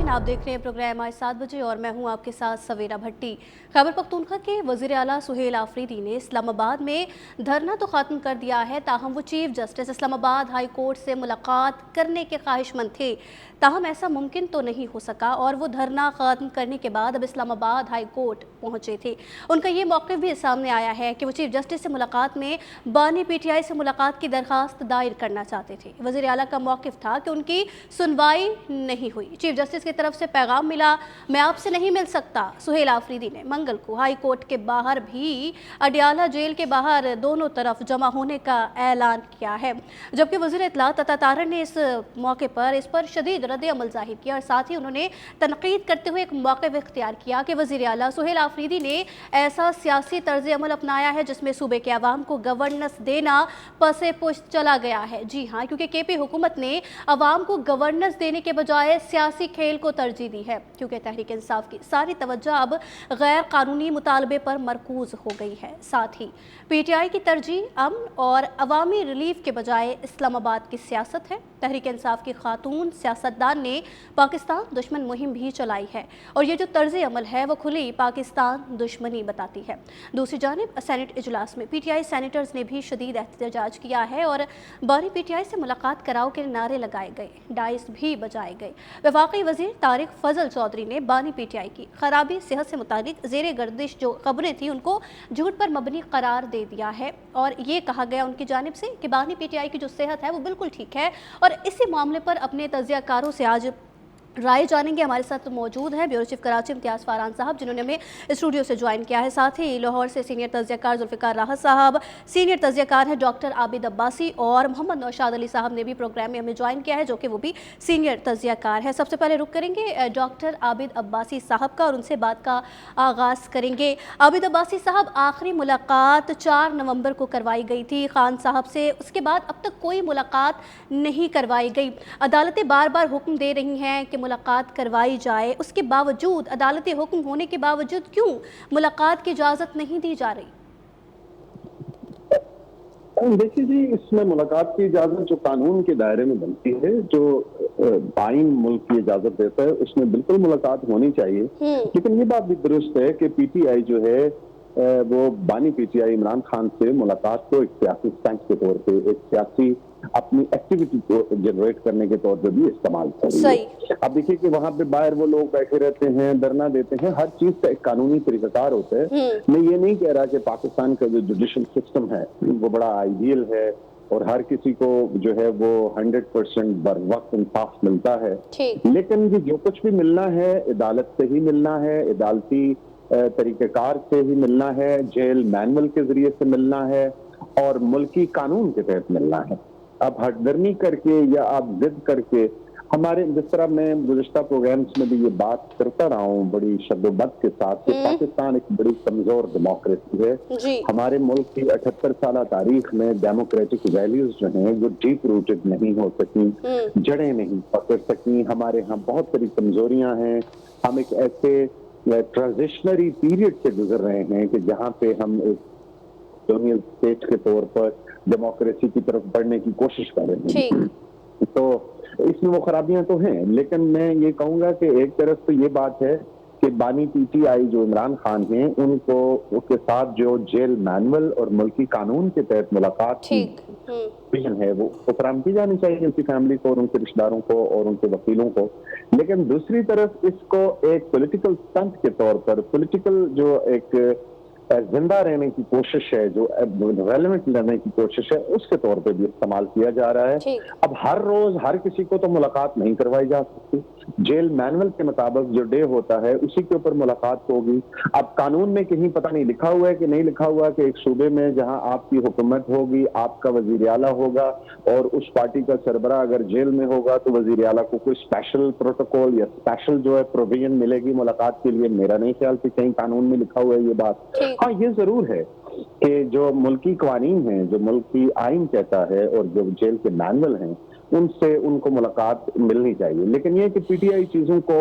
आप देख रहे हैं प्रोग्राम आज 7 बजे और मैं हूं आपके साथ सवेरा भट्टी। खैबर पख्तूनख्वा के वज़ीर आला सुहेल आफरीदी ने इस्लामाबाद में धरना तो ख़त्म कर दिया है, ताहम वो chief justice Islamabad high court से मुलाकात करने के ख्वाहिशमंद थे। ताहम ऐसा मुमकिन तो नहीं हो सका और वो धरना ख़त्म करने के बाद अब इस्लामाबाद हाई कोर्ट पहुँचे थे। उनका ये मौक़िफ़ भी सामने आया है कि वो चीफ जस्टिस से मुलाकात में बानी PTI से मुलाकात की दरख्वास्त दायर करना चाहते थे। वज़ीर आला का मौक़िफ़ था कि उनकी सुनवाई नहीं हुई। चीफ जस्टिस की तरफ से पैगाम मिला, मैं आपसे नहीं मिल सकता। सुहेल आफरीदी ने मंगल को हाई कोर्ट के बाहर भी अडियाला जेल के बाहर दोनों तरफ जमा होने का ऐलान किया है, जबकि वज़ीर इत्तलात अता तारर ने इस मौके पर इस पर शदीद रद्द अमल ज़ाहिर किया और साथ ही उन्होंने तनकीद करते हुए एक मौक़िफ़ इख्तियार किया कि वज़ीर आला सुहेल आफरीदी ने ऐसा सियासी तर्ज़ अमल अपनाया है जिसमें सूबे के अवाम को गवर्नेंस देना पसे पुश्त चला गया है। जी हाँ, क्योंकि KP हुकूमत ने अवाम को गवर्नेंस देने के बजाय सियासी खेल को तरजीह दी है, क्योंकि तहरीक इंसाफ की सारी तवज्जो अब गैर कानूनी मुतालबे पर मरकूज हो गई है। साथ ही PTI की तरजीह अमन और अवामी रिलीफ के बजाय इस्लामाबाद की सियासत है। तहरीक इंसाफ की खातून सियासतदान ने पाकिस्तान दुश्मन मुहिम भी चलाई है और ये जो तर्ज अमल है वो खुली पाकिस्तान दुश्मनी बताती है। दूसरी जानिब सेनेट इजलास में PTI सेनेटर्स ने भी शदीद एहतजाज किया है और बानी PTI से मुलाकात कराओ के नारे लगाए गए, डाइस भी बजाए गए। वफाकी वजीर तारिक फजल चौधरी ने बानी PTI की खराबी सेहत से मुतालिक ज़ेरे गर्दिश जो खबरें थी उनको झूठ पर मबनी करार दे दिया है और ये कहा गया उनकी जानिब से कि बानी PTI की जो सेहत है वो बिल्कुल ठीक है। और इसी मामले पर अपने तजियाकारों से आज राय जानेंगे। हमारे साथ मौजूद हैं ब्यूरो चीफ कराची इम्तियाज़ फारान साहब, जिन्होंने हमें स्टूडियो से ज्वाइन किया है। साथ ही लाहौर से सीनियर तजियाकार जुल्फ़िकार राहत साहब, सीनियर तजियाकार हैं डॉक्टर आबिद अब्बासी और मोहम्मद नौशाद अली साहब ने भी प्रोग्राम में हमें ज्वाइन किया है, जो कि वो भी सीनियर तजियाकार हैं। सबसे पहले रुख करेंगे डॉक्टर आबिद अब्बासी साहब का और उनसे बात का आगाज़ करेंगे। आबिद अब्बासी साहब, आखिरी मुलाकात 4 नवंबर को करवाई गई थी खान साहब से, उसके बाद अब तक कोई मुलाकात नहीं करवाई गई। अदालतें बार बार हुक्म दे रही हैं कि मुलाकात करवाई जाए, उसके बावजूद अदालती हुक्म होने के बावजूद क्यों मुलाकात की इजाज़त नहीं दी जा रही? देखिए जी, इसमें मुलाकात की इजाज़त जो कानून के दायरे में बनती है, जो आइन मुल्क की इजाज़त देता है, उसमें बिल्कुल मुलाकात होनी चाहिए। लेकिन ये बात भी दुरुस्त है कि PTI जो है वो बानी PTI इमरान खान से मुलाकात को एक सियासी स्टंट के तौर पे, एक सियासी अपनी एक्टिविटी को जनरेट करने के तौर पे भी इस्तेमाल कर रही है। अब देखिए कि वहाँ पे बाहर वो लोग बैठे रहते हैं, धरना देते हैं, हर चीज का एक कानूनी तरीकाकार होता है। मैं ये नहीं कह रहा कि पाकिस्तान का जो जुडिशल सिस्टम है वो बड़ा आइडियल है और हर किसी को जो है वो 100% बर वक्त इंसाफ मिलता है, लेकिन जो कुछ भी मिलना है अदालत से ही मिलना है, अदालती तरीक़ेकार से ही मिलना है, जेल मैनुअल के जरिए से मिलना है और मुल्की कानून के तहत मिलना है। अब हटदर्मी करके या आप जिद करके हमारे, जिस तरह मैं गुज़िश्ता प्रोग्राम्स में भी ये बात करता रहा हूँ बड़ी शद्दोबद के साथ कि पाकिस्तान एक बड़ी कमजोर डेमोक्रेसी है। हमारे मुल्क की 78 साल तारीख में डेमोक्रेटिक वैल्यूज जो हैं वो डीप रूटेड नहीं हो सकी, जड़ें नहीं पकड़ सकी। हमारे यहाँ बहुत सारी कमजोरियां हैं। हम एक ऐसे ट्रांजिशनरी पीरियड से गुजर रहे हैं कि जहाँ पे हम एक कॉलोनियल स्टेट के तौर पर डेमोक्रेसी की तरफ बढ़ने की कोशिश कर रहे हैं। तो इसमें वो खराबियां तो हैं, लेकिन मैं ये कहूंगा कि एक तरफ तो ये बात है कि बानी PTI जो इमरान खान हैं उनको उसके साथ जो जेल मैनुअल और मुल्की कानून के तहत मुलाकात की है वो फराहम की जानी चाहिए उनकी फैमिली को और उनके रिश्तेदारों को और उनके वकीलों को। लेकिन दूसरी तरफ इसको एक पॉलिटिकल स्टंट के तौर पर, पॉलिटिकल जो एक जिंदा रहने की कोशिश है, जो रेलेवेंट रहने की कोशिश है, उसके तौर पे भी इस्तेमाल किया जा रहा है। अब हर रोज हर किसी को तो मुलाकात नहीं करवाई जा सकती। जेल मैनुअल के मुताबिक जो डे होता है उसी के ऊपर मुलाकात होगी। अब कानून में कहीं पता नहीं लिखा हुआ है कि नहीं लिखा हुआ कि एक सूबे में जहां आपकी हुकूमत होगी, आपका वजीर आला होगा और उस पार्टी का सरबरा अगर जेल में होगा तो वजीर आला को कोई स्पेशल प्रोटोकॉल या स्पेशल जो है प्रोविजन मिलेगी मुलाकात के लिए। मेरा नहीं ख्याल कि कहीं कानून में लिखा हुआ है ये बात। हाँ, ये जरूर है कि जो मुल्की कवानीन हैं, जो मुल्की आइन कहता है और जो जेल के मैनुअल हैं उनसे उनको मुलाकात मिलनी चाहिए। लेकिन ये कि PTI चीजों को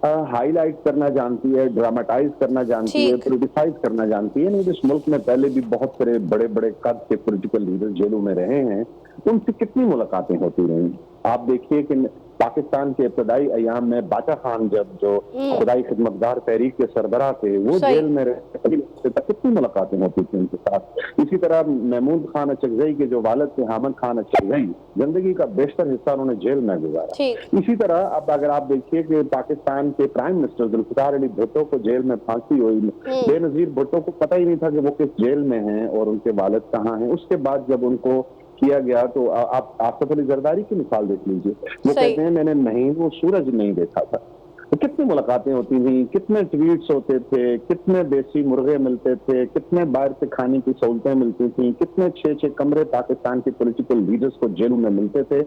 हाईलाइट करना जानती है, ड्रामेटाइज करना जानती है, पोलिटिसाइज करना जानती है। नहीं, इस मुल्क में पहले भी बहुत सारे बड़े बड़े कद के पॉलिटिकल लीडर जेलों में रहे हैं, उनसे कितनी मुलाकातें होती रही। आप देखिए कि पाकिस्तान के इब्तदाई अयाम में बाचा खान जब जो खुदाई खिदमतगार तहरीक के सरबराह थे वो जेल में रहते तक कितनी मुलाकातें होती थी उनके साथ। इसी तरह महमूद खान अचकजई के जो वालिद थे हामिद खान अचकजई, जिंदगी का बेशतर हिस्सा उन्होंने जेल में गुजारा। इसी तरह अब अगर आप देखिए कि पाकिस्तान के प्राइम मिनिस्टर जुल्फिकार अली भुट्टो को जेल में फांसी हुई, बेनजीर भुट्टो को पता ही नहीं था कि वो किस जेल में हैं और उनके वालिद कहाँ हैं। उसके बाद जब उनको किया गया तो आप आसिफ अली जरदारी की मिसाल देख लीजिए, वो कहते हैं मैंने महीनों सूरज नहीं देखा था। तो कितनी मुलाकातें होती थी, कितने ट्वीट्स होते थे, कितने देसी मुर्गे मिलते थे, कितने बाहर से खाने की सहूलतें मिलती थी, कितने 6-6 कमरे पाकिस्तान के पॉलिटिकल लीडर्स को जेलों में मिलते थे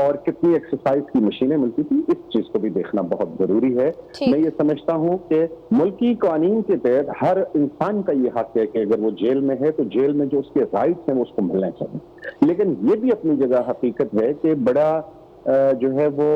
और कितनी एक्सरसाइज की मशीनें मिलती थी। इस चीज को भी देखना बहुत जरूरी है। मैं ये समझता हूँ कि मुल्की कानून के तहत हर इंसान का ये हक है कि अगर वो जेल में है तो जेल में जो उसके राइट्स हैं वो उसको मिलने चाहिए। लेकिन ये भी अपनी जगह हकीकत है कि बड़ा जो है वो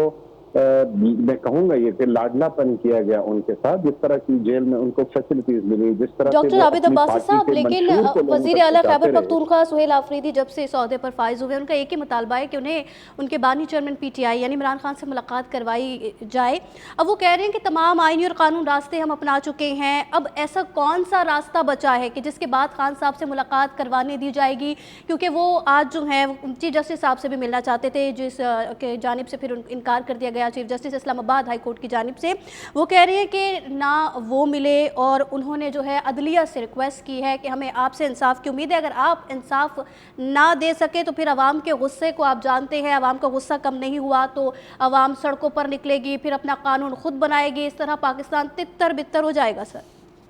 मैं कहूंगा ये कि लाडलापन किया गया उनके साथ, जिस तरह की जेल में उनको फैसिलिटीज मिली, जिस तरह डॉक्टर आबिद अब्बासी साहब, लेकिन वजीर आला खैबर पख्तूनख्वा सुहेल आफरीदी जब से इस ओहदे पर फाइज हुए, उनका एक ही मुतालबा है कि उन्हें उनके बानी चेयरमैन PTI यानी इमरान खान से मुलाकात करवाई जाए। अब वो कह रहे हैं कि तमाम आईनी और कानून रास्ते हम अपना चुके हैं, अब ऐसा कौन सा रास्ता बचा है कि जिसके बाद खान साहब से मुलाकात करवाने दी जाएगी? क्योंकि वो आज जो है चीफ जस्टिस साहब से भी मिलना चाहते थे, जिस के जानिब से फिर इनकार कर दिया गया chief justice Islamabad high court की जानिब से। वो कह रही है कि ना वो मिले और उन्होंने जो है अदलिया से रिक्वेस्ट की है कि हमें आपसे इंसाफ की उम्मीद है, अगर आप इंसाफ ना दे सके तो फिर अवाम के गुस्से को आप जानते हैं, अवाम का गुस्सा कम नहीं हुआ तो अवाम सड़कों पर निकलेगी, फिर अपना कानून खुद बनाएगी, इस तरह पाकिस्तान तितर बितर हो जाएगा। सर,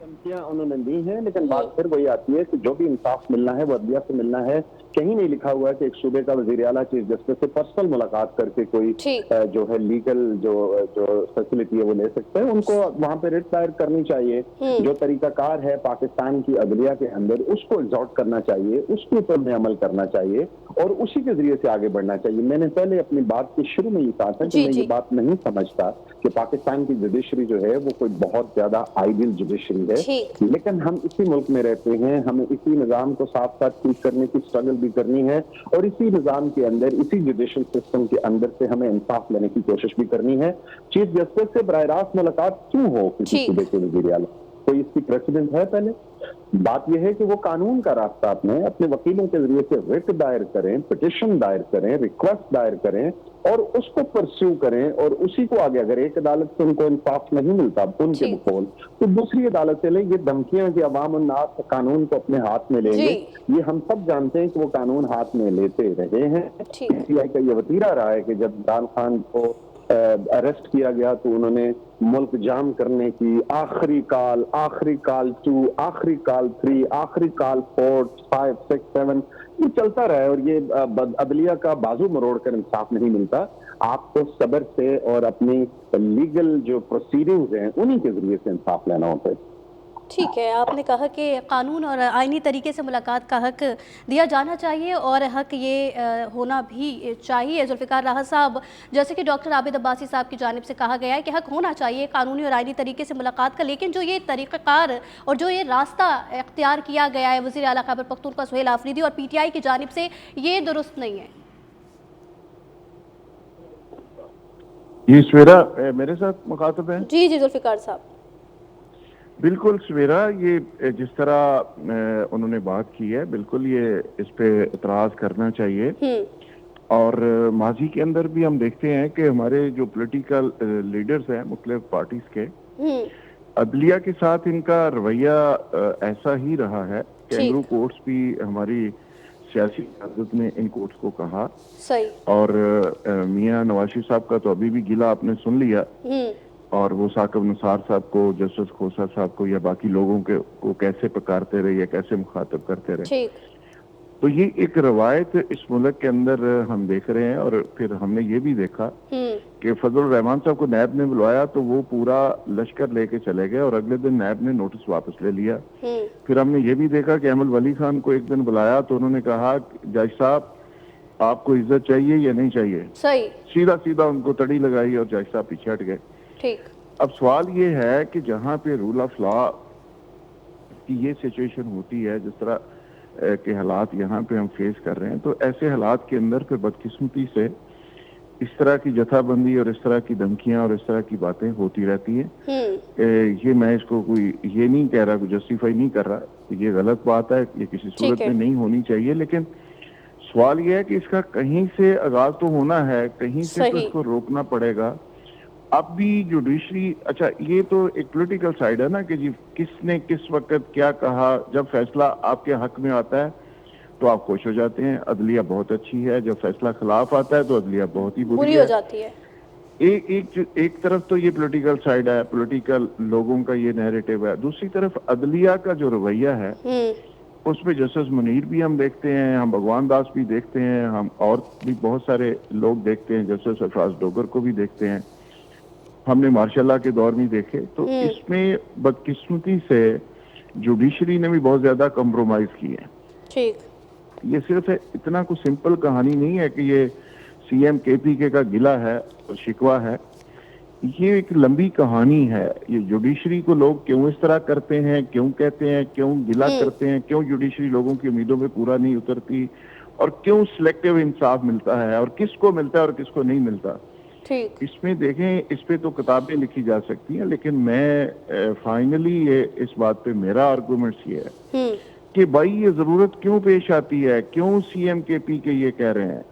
धमकियां उन्होंने दी हैं, लेकिन बात फिर वही आती है कि जो भी इंसाफ मिलना है वो अदलिया से मिलना है। कहीं नहीं लिखा हुआ है कि एक सूबे का वजीर आला चीफ जस्टिस से पर्सनल मुलाकात करके कोई जो है लीगल जो फैसिलिटी है वो ले सकते हैं। उनको वहां पे रिट दायर करनी चाहिए, जो तरीकाकार है पाकिस्तान की अदलिया के अंदर उसको एग्जॉर्ट करना चाहिए, उसके ऊपर में अमल करना चाहिए और उसी के जरिए से आगे बढ़ना चाहिए। मैंने पहले अपनी बात के शुरू में ये कहा था कि मैं ये बात नहीं समझता कि पाकिस्तान की जुडिशरी जो है वो कोई बहुत ज्यादा आइडियल जुडिशरी है, लेकिन हम इसी मुल्क में रहते हैं, हमें इसी निजाम को साथ साथ ठीक करने की स्ट्रगल भी करनी है और इसी निजाम के अंदर, इसी जुडिशल सिस्टम के अंदर से हमें इंसाफ लेने की कोशिश भी करनी है। चीफ जस्टिस से बराह रास्त मुलाकात क्यों हो किसी सूबे के वजीर आला? कोई इसकी प्रेसिडेंट है? पहले बात यह है कि वो कानून का रास्ता अपने वकीलों के जरिए से रिट दायर करें, पिटिशन दायर करें, रिक्वेस्ट दायर करें और उसको परस्यू करें और उसी को आगे, अगर एक अदालत से उनको इंसाफ नहीं मिलता उनके बकौल, तो दूसरी अदालत से लें। ये धमकियां कि अवाम उन्नास कानून को अपने हाथ में लेंगे, ये हम सब जानते हैं कि वो कानून हाथ में लेते रहे हैं। PTI का ये वतीरा रहा है कि जब इमरान खान को अरेस्ट किया गया तो उन्होंने मुल्क जाम करने की आखिरी काल 2, आखिरी काल 3, आखिरी काल 4, 5, 6, 7 ये चलता रहा है और ये अदलिया का बाजू मरोड़ कर इंसाफ नहीं मिलता। आपको सब्र से और अपनी लीगल जो प्रोसीडिंग्स हैं उन्हीं के जरिए से इंसाफ लेना होता है। ठीक है, आपने कहा कि कानून और आईनी तरीके से मुलाकात का हक दिया जाना चाहिए और हक ये होना भी चाहिए। जुल्फ़िकार राहत साहब, जैसे कि डॉक्टर आबिद अब्बासी साहब की जानिब से कहा गया है कि हक होना चाहिए कानूनी और आईनी तरीके से मुलाकात का, लेकिन जो ये तरीक़ाकार और जो ये रास्ता इख्तियार किया गया है वज़ीर आला खैबर पख्तूनख्वा सुहेल आफरीदी और PTI की जानिब से, ये दुरुस्त नहीं है। ये सवेरा मेरे साथ मुखातब है? जी जुल्फ़िकार साहब। बिल्कुल सवेरा, ये जिस तरह उन्होंने बात की है, बिल्कुल ये इस पे इतराज करना चाहिए। और माजी के अंदर भी हम देखते हैं कि हमारे जो पॉलिटिकल लीडर्स हैं मुख्तलिफ पार्टीज के, अदलिया के साथ इनका रवैया ऐसा ही रहा है कि एंग्रो कोर्ट्स भी हमारी सियासी क़यादत ने इन कोर्ट्स को कहा सही, और मियां नवाज शरीफ साहब का तो अभी भी गिला आपने सुन लिया और वो साकिब निसार साहब को, जस्टिस खोसा साहब को या बाकी लोगों के को कैसे पुकारते रहे या कैसे मुखातब करते रहे। तो ये एक रवायत इस मुल्क के अंदर हम देख रहे हैं। और फिर हमने ये भी देखा कि फजल रहमान साहब को नैब ने बुलवाया तो वो पूरा लश्कर लेके चले गए और अगले दिन नैब ने नोटिस वापस ले लिया। फिर हमने ये भी देखा कि अहमद वली खान को एक दिन बुलाया तो उन्होंने कहा जज साहब आपको इज्जत चाहिए या नहीं चाहिए, सही सीधा सीधा उनको तड़ी लगाई और जज साहब पीछे हट गए। अब सवाल ये है कि जहाँ पे रूल ऑफ लॉ की ये सिचुएशन होती है, जिस तरह के हालात यहाँ पे हम फेस कर रहे हैं, तो ऐसे हालात के अंदर फिर बदकिस्मती से इस तरह की जथाबंदी और इस तरह की धमकियां और इस तरह की बातें होती रहती हैं। ये मैं इसको कोई ये नहीं कह रहा, कोई जस्टिफाई नहीं कर रहा, ये गलत बात है, ये किसी सूरत में नहीं होनी चाहिए। लेकिन सवाल ये है कि इसका कहीं से आगाज तो होना है, कहीं से तो इसको रोकना पड़ेगा। अब भी जुडिशरी, अच्छा ये तो एक पॉलिटिकल साइड है ना कि जी किसने किस वक्त क्या कहा। जब फैसला आपके हक में आता है तो आप खुश हो जाते हैं, अदलिया बहुत अच्छी है। जब फैसला खिलाफ आता है तो अदलिया बहुत ही बुरी हो जाती है। एक तरफ तो ये पॉलिटिकल साइड है, पॉलिटिकल लोगों का ये नैरेटिव है। दूसरी तरफ अदलिया का जो रवैया है उसमें जस्टिस मुनीर भी हम देखते हैं, हम भगवान दास भी देखते हैं, हम और भी बहुत सारे लोग देखते हैं, जस्टिस सरफराज डोगर को भी देखते हैं, हमने मार्शल के दौर में देखे। तो इसमें बदकिस्मती से जुडिशरी ने भी बहुत ज्यादा कॉम्प्रोमाइज की है। ठीक, ये सिर्फ इतना कुछ सिंपल कहानी नहीं है कि ये सीएम केपीके का गिला है और शिकवा है, ये एक लंबी कहानी है। ये जुडिशरी को लोग क्यों इस तरह करते हैं, क्यों कहते हैं, क्यों गिला करते हैं, क्यों जुडिशरी लोगों की उम्मीदों में पूरा नहीं उतरती, और क्यों सिलेक्टिव इंसाफ मिलता है, और किसको मिलता है और किसको नहीं मिलता। ठीक, इसमें देखें, इस पे तो किताबें लिखी जा सकती हैं, लेकिन मैं फाइनली ये इस बात पे मेरा आर्गूमेंट्स ये है कि भाई ये जरूरत क्यों पेश आती है, क्यों सीएम केपीके ये कह रहे हैं,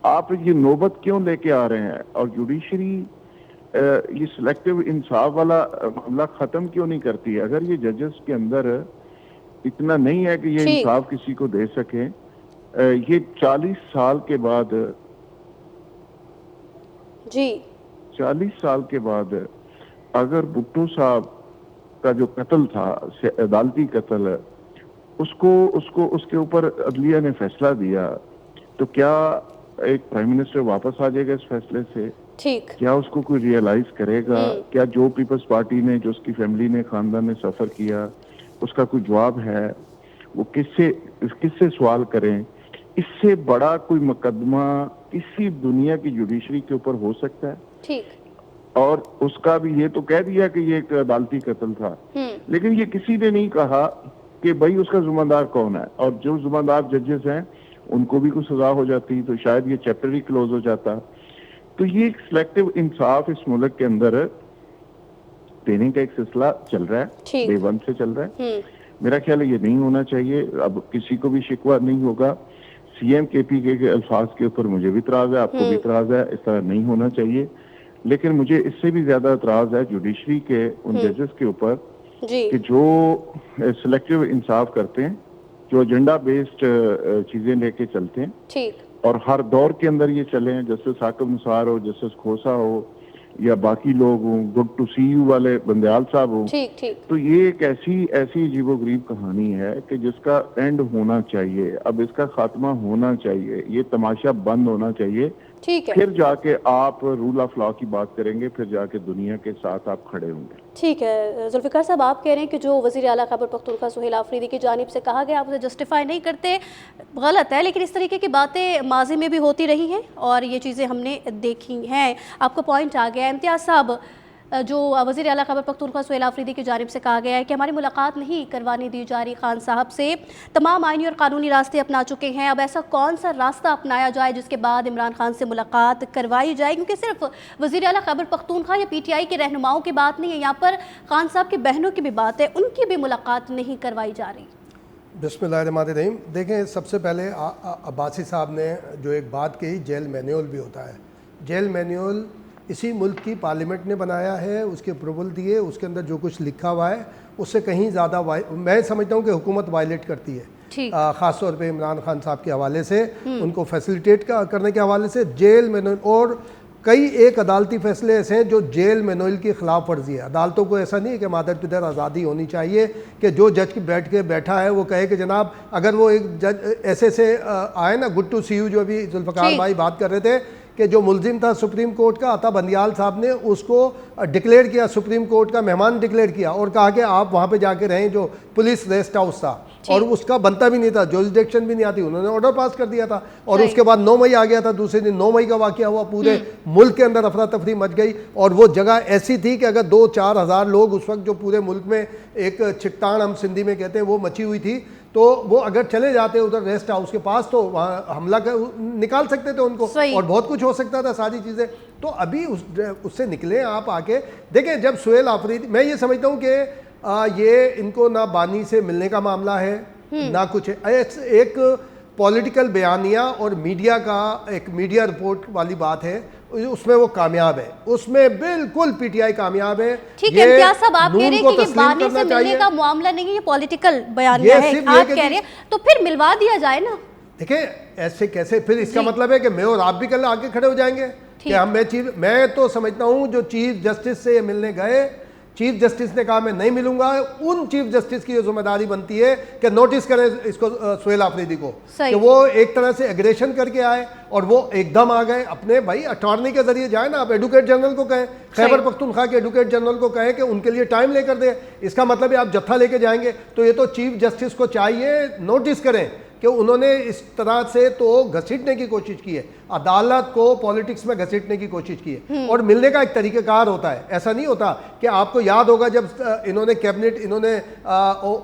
आप ये नौबत क्यों लेके आ रहे हैं, और जुडिशरी ये सिलेक्टिव इंसाफ वाला मामला खत्म क्यों नहीं करती है। अगर ये जजेस के अंदर इतना नहीं है कि ये इंसाफ किसी को दे सके, ये 40 साल के बाद जी 40 साल के बाद अगर भुट्टो साहब का जो कत्ल था, अदालती कत्ल, उसको उसके ऊपर अदलिया ने फैसला दिया, तो क्या एक प्राइम मिनिस्टर वापस आ जाएगा इस फैसले से? ठीक, क्या उसको कोई रियलाइज करेगा? क्या जो पीपल्स पार्टी ने, जो उसकी फैमिली ने, खानदान ने सफर किया, उसका कोई जवाब है? वो किससे सवाल करें? इससे बड़ा कोई मुकदमा किसी दुनिया की जुडिशरी के ऊपर हो सकता है? ठीक, और उसका भी ये तो कह दिया कि ये एक अदालती कत्ल था, लेकिन ये किसी ने नहीं कहा कि भाई उसका जुम्मेदार कौन है, और जो जुम्मेदार जजेस हैं उनको भी कुछ सजा हो जाती तो शायद ये चैप्टर ही क्लोज हो जाता। तो ये एक सिलेक्टिव इंसाफ इस मुल्क के अंदर देने का एक सिलसिला चल रहा है, डे वन से चल रहा है। मेरा ख्याल है ये नहीं होना चाहिए। अब किसी को भी शिकवा नहीं होगा, सीएम केपीके के अल्फाज के ऊपर मुझे भी इतराज है, आपको भी इतराज है, इस तरह नहीं होना चाहिए। लेकिन मुझे इससे भी ज्यादा इतराज है जुडिशरी के उन जजेस के ऊपर कि जो सिलेक्टिव इंसाफ करते हैं, जो एजेंडा बेस्ड चीजें लेके चलते हैं, ठीक, और हर दौर के अंदर ये चले हैं, जस्टिस साकिब निसार हो, जस्टिस खोसा हो, या बाकी लोग हों, गुड टू सी यू वाले बंदयाल साहब हों, ठीक ठीक, तो ये एक ऐसी अजीबोगरीब कहानी है कि जिसका एंड होना चाहिए। अब इसका खात्मा होना चाहिए, ये तमाशा बंद होना चाहिए। ठीक है, फिर जाके आप रूल ऑफ लॉ की बात करेंगे, फिर जाके दुनिया के साथ आप खड़े होंगे। ठीक है जुल्फिकार साहब, आप कह रहे हैं कि जो वज़ीर आला खैबर पख्तूनख्वा सुहेल आफरीदी की जानिब से कहा गया, आप उसे जस्टिफाई नहीं करते, गलत है, लेकिन इस तरीके की बातें माजी में भी होती रही हैं और ये चीज़ें हमने देखी हैं। आपका पॉइंट आ गया। इम्तियाज़ साहब, जो वज़ीर आला खैबर पख्तूनख्वा सुहेल आफरीदी की जानिब से कहा गया है कि हमारी मुलाकात नहीं करवाने दी जा रही खान साहब से, तमाम आइनी और कानूनी रास्ते अपना चुके हैं, अब ऐसा कौन सा रास्ता अपनाया जाए जिसके बाद इमरान खान से मुलाकात करवाई जाए? क्योंकि सिर्फ वज़ीर आला खैबर पख्तूनख्वा या पीटीआई के रहनुमाओं की बात नहीं है, यहाँ पर खान साहब की बहनों की भी बात है, उनकी भी मुलाकात नहीं करवाई जा रही। बिस्मिल्लाहिर्रहमानिर्रहीम। देखें, सबसे पहले अब्बासी साहब ने जो एक बात कही, जेल मैनुअल भी होता है। जेल मैनुअल इसी मुल्क की पार्लियामेंट ने बनाया है, उसके अप्रूवल दिए, उसके अंदर जो कुछ लिखा हुआ है उससे कहीं ज़्यादा मैं समझता हूँ कि हुकूमत वायलेट करती है, ख़ास तौर पे इमरान खान साहब के हवाले से, उनको फैसिलिटेट करने के हवाले से। जेल मैनुअल और कई एक अदालती फैसले ऐसे हैं जो जेल मैनुअल की खिलाफ वर्जी है। अदालतों को ऐसा नहीं है कि मादर पिदर आज़ादी होनी चाहिए कि जो जज की बैठा है वो कहे कि जनाब, अगर वो एक जज ऐसे से आए ना, गुड टू सी यू, जो अभी जुल्फ़िकार भाई बात कर रहे थे कि जो मुलजिम था सुप्रीम कोर्ट का, अता बंदियाल साहब ने उसको डिक्लेयर किया, सुप्रीम कोर्ट का मेहमान डिक्लेयर किया और कहा कि आप वहाँ पे जाके रहें, जो पुलिस रेस्ट हाउस था, और उसका बनता भी नहीं था, जुरिसडिक्शन भी नहीं आती, उन्होंने ऑर्डर पास कर दिया था। और उसके बाद 9 मई आ गया था, दूसरे दिन 9 मई का वाकया हुआ, पूरे मुल्क के अंदर अफरा तफरी मच गई। और वो जगह ऐसी थी कि अगर 2-4 हज़ार लोग उस वक्त, जो पूरे मुल्क में एक चिट्टान हम सिंधी में कहते हैं, वो मची हुई थी, तो वो अगर चले जाते उधर रेस्ट हाउस के पास तो वहाँ हमला निकाल सकते थे उनको, और बहुत कुछ हो सकता था, सारी चीज़ें। तो अभी उससे निकले आप आके देखें। जब सुहेल आफरीदी, मैं ये समझता हूँ कि ये इनको ना बानी से मिलने का मामला है ना कुछ है, एक पॉलिटिकल बयानिया और मीडिया का एक मीडिया रिपोर्ट वाली बात है, उसमें वो कामयाब है, उसमें बिल्कुल पीटीआई कामयाब है। ठीक है, क्या सब आप कह रहे हैं कि ये बानी से मिलने का मामला नहीं है, ये पॉलिटिकल बयानिया है, आप कह रहे हैं, तो फिर मिलवा दिया जाए ना। देखिए ऐसे कैसे, फिर इसका मतलब है कि मैं और आप भी कल आगे खड़े हो जाएंगे कि हम मैं तो समझता हूं जो चीफ जस्टिस से मिलने गए, चीफ जस्टिस ने कहा मैं नहीं मिलूंगा, उन चीफ जस्टिस की जिम्मेदारी बनती है कि नोटिस करें इसको सुहेल आफरीदी को कि वो एक तरह से एग्रेशन करके आए और वो एकदम आ गए। अपने भाई अटॉर्नी के जरिए जाए ना, आप एडवोकेट जनरल को कहें, खैबर पख्तूनख्वा के एडवोकेट जनरल को कहें कि उनके लिए टाइम लेकर दे। इसका मतलब है आप जत्था लेके जाएंगे, तो ये तो चीफ जस्टिस को चाहिए नोटिस करें कि उन्होंने इस तरह से तो घसीटने की कोशिश की है, अदालत को पॉलिटिक्स में घसीटने की कोशिश की है। और मिलने का एक तरीक़ाकार होता है, ऐसा नहीं होता कि आपको याद होगा जब इन्होंने कैबिनेट, इन्होंने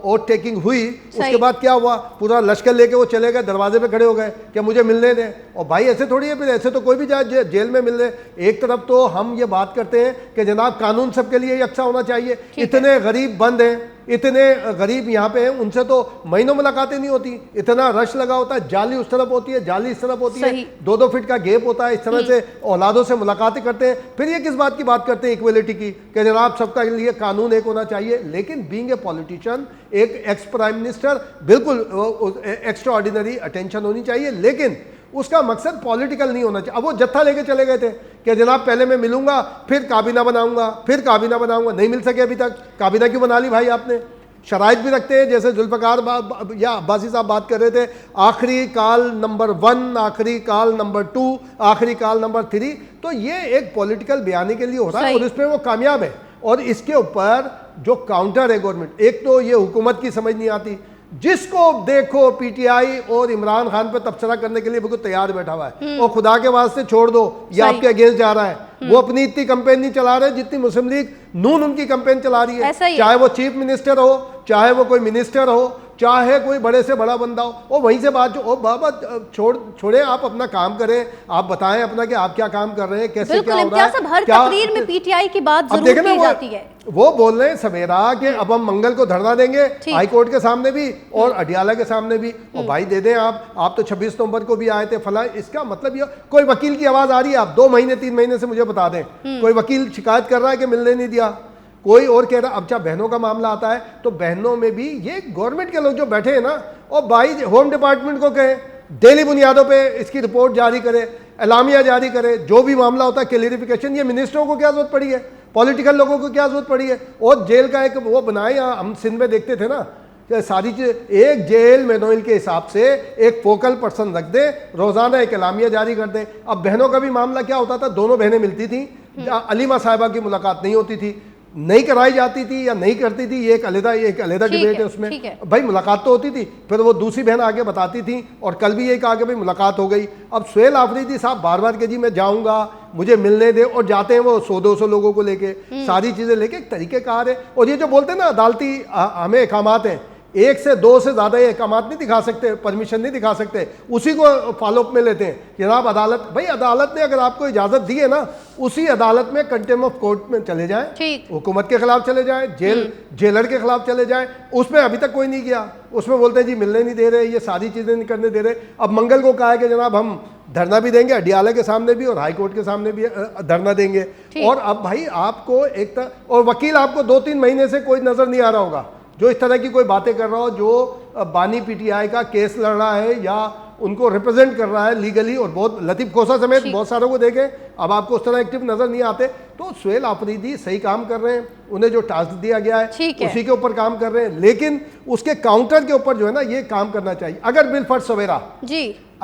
ओथ टेकिंग हुई, उसके बाद क्या हुआ, पूरा लश्कर लेके वो चले गए, दरवाजे पे खड़े हो गए कि मुझे मिलने दें। और भाई ऐसे थोड़ी है, फिर ऐसे तो कोई भी जाए जेल में मिलने। एक तरफ तो हम ये बात करते हैं कि जनाब कानून सबके लिए यकसा होना चाहिए, इतने गरीब बंद हैं, इतने गरीब यहाँ पे हैं, उनसे तो महीनों मुलाकातें नहीं होती, इतना रश लगा होता है, जाली उस तरफ होती है, जाली इस तरफ होती है, 2-2 फीट का गैप होता है, इस तरह से औलादों से मुलाकातें करते हैं। फिर ये किस बात की बात करते हैं इक्वलिटी की कि जनाब सबका लिए कानून एक होना चाहिए। लेकिन बीइंग ए पॉलिटिशियन, एक एक्स प्राइम मिनिस्टर, बिल्कुल एक्स्ट्रा ऑर्डिनरी अटेंशन होनी चाहिए, लेकिन उसका मकसद पॉलिटिकल नहीं होना चाहिए। अब वो जत्था लेके चले गए थे कि जनाब पहले मैं मिलूंगा, फिर काबीना बनाऊंगा, फिर काबीना बनाऊंगा, नहीं मिल सके अभी तक। काबीना क्यों बना ली भाई आपने? शराइत भी रखते हैं, जैसे जुल्फ़िकार या अब्बासी साहब बात कर रहे थे, आखिरी काल नंबर 1, आखिरी काल नंबर 2, आखिरी काल नंबर 3। तो ये एक पॉलिटिकल बयानी के लिए हो रहा है और इस पर वो कामयाब है। और इसके ऊपर जो काउंटर है गवर्नमेंट, एक तो ये हुकूमत की समझ नहीं आती, जिसको देखो पीटीआई और इमरान खान पर तबसरा करने के लिए बिल्कुल तैयार बैठा हुआ है। और खुदा के वास्ते छोड़ दो, ये आपके अगेंस्ट जा रहा है। वो अपनी इतनी कैंपेन नहीं चला रहे जितनी मुस्लिम लीग नून उनकी कैंपेन चला रही है, चाहे वो चीफ मिनिस्टर हो, चाहे वो कोई मिनिस्टर हो, चाहे कोई बड़े से बड़ा बंदा हो। और वहीं से बात, जो बाबा छोड़े, आप अपना काम करें, आप बताएं अपना कि आप क्या काम कर रहे हैं, कैसे क्या हो रहा है। हर तकरीर में पीटीआई की बात जरूर की जाती है। वो बोल रहे हैं सवेरा कि अब हम मंगल को धरना देंगे, हाई कोर्ट के सामने भी और अडियाला के सामने भी। और भाई दे दें आप तो 26 नवंबर को भी आए थे फला। इसका मतलब ये कोई वकील की आवाज आ रही है, आप 2 महीने 3 महीने से मुझे बता दें, कोई वकील शिकायत कर रहा है कि मिलने नहीं दिया, कोई और कह रहा। अब जब बहनों का मामला आता है तो बहनों में भी ये गवर्नमेंट के लोग जो बैठे हैं ना, और भाई होम डिपार्टमेंट को कहें डेली बुनियादों पे इसकी रिपोर्ट जारी करे, एलामिया जारी करे, जो भी मामला होता है क्लियरिफिकेशन। ये मिनिस्टरों को क्या जरूरत पड़ी है, पॉलिटिकल लोगों को क्या जरूरत पड़ी है? और जेल का एक वो बनाए, हम सिंध में देखते थे ना, सारी चीज एक जेल मेनोइल के हिसाब से एक फोकल पर्सन रख दे, रोजाना एक एलामिया जारी कर दे। अब बहनों का भी मामला क्या होता था, दोनों बहनें मिलती थी, अलीमा साहिबा की मुलाकात नहीं होती थी, नहीं कराई जाती थी या नहीं करती थी, ये एक अलग डिबेट है उसमें। भाई मुलाकात तो होती थी, फिर वो दूसरी बहन आगे बताती थी, और कल भी ये कहा कि भाई मुलाकात हो गई। अब सुहेल आफरीदी साहब बार बार के जी मैं जाऊंगा, मुझे मिलने दे, और जाते हैं वो 100-200 लोगों को लेके, सारी चीजें लेके, एक तरीकेकार है। और ये जो बोलते हैं ना अदालती हमें अहकामात हैं, 1 से 2 से ज्यादा ये अहकामात नहीं दिखा सकते, परमिशन नहीं दिखा सकते, उसी को फॉलोअप में लेते हैं। जनाब अदालत, भाई अदालत ने अगर आपको इजाजत दी है ना, उसी अदालत में कंटेम्प्ट ऑफ कोर्ट में चले जाएं, हुकूमत के खिलाफ चले जाएं, जेलर के खिलाफ चले जाएं। उसमें अभी तक कोई नहीं गया, उसमें बोलते हैं जी मिलने नहीं दे रहे, ये सारी चीजें नहीं करने दे रहे। अब मंगल को कहा है कि जनाब हम धरना भी देंगे, अडियाला के सामने भी और हाई कोर्ट के सामने भी धरना देंगे। और अब भाई आपको एक और वकील आपको 2-3 महीने से कोई नजर नहीं आ रहा होगा जो इस तरह की कोई बातें कर रहा हो, जो बानी पीटीआई का केस लड़ रहा है या उनको रिप्रेजेंट कर रहा है लीगली। और बहुत लतीफ खोसा समेत बहुत सारों को देखें, अब आपको उस तरह एक्टिव नजर नहीं आते। तो सुहेल आफरीदी सही काम कर रहे हैं, उन्हें जो टास्क दिया गया है उसी के ऊपर काम कर रहे हैं, लेकिन उसके काउंटर के ऊपर जो है ना ये काम करना चाहिए। अगर बिलफर्ज सवेरा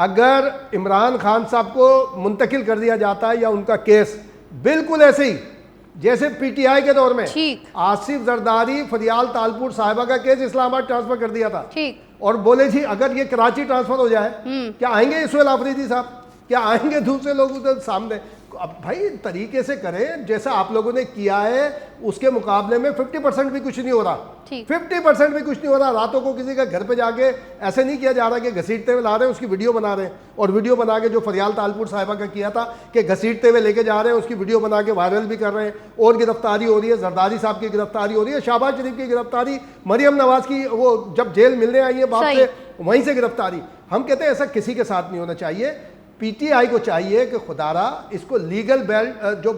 अगर इमरान खान साहब को मुंतकिल कर दिया जाता है या उनका केस बिल्कुल ऐसे ही जैसे पीटीआई के दौर में आसिफ जरदारी फरियाल तालपुर साहिबा का केस इस्लामाबाद ट्रांसफर कर दिया था, और बोले जी अगर ये कराची ट्रांसफर हो जाए क्या आएंगे सुहेल आफरीदी साहब, क्या आएंगे दूसरे लोग उधर सामने? अब भाई तरीके से करें जैसा आप लोगों ने किया है, उसके मुकाबले में 50% भी कुछ नहीं हो रहा, 50% भी कुछ नहीं हो रहा। रातों को किसी का घर पे जाके ऐसे नहीं किया जा रहा कि घसीटते हुए ला रहे हैं, उसकी वीडियो बना रहे हैं, और वीडियो बना के जो फरियाल तालपुर साहिबा का किया था कि घसीटते हुए लेके जा रहे हैं, उसकी वीडियो बना के वायरल भी कर रहे हैं, और गिरफ्तारी हो रही है, जरदारी साहब की गिरफ्तारी हो रही है, शहबाज शरीफ की गिरफ्तारी, मरियम नवाज की वो जब जेल मिलने आई है बाप से वहीं से गिरफ्तारी। हम कहते हैं ऐसा किसी के साथ नहीं होना चाहिए। पीटीआई को चाहिए कि खुदारा इसको लीगल जो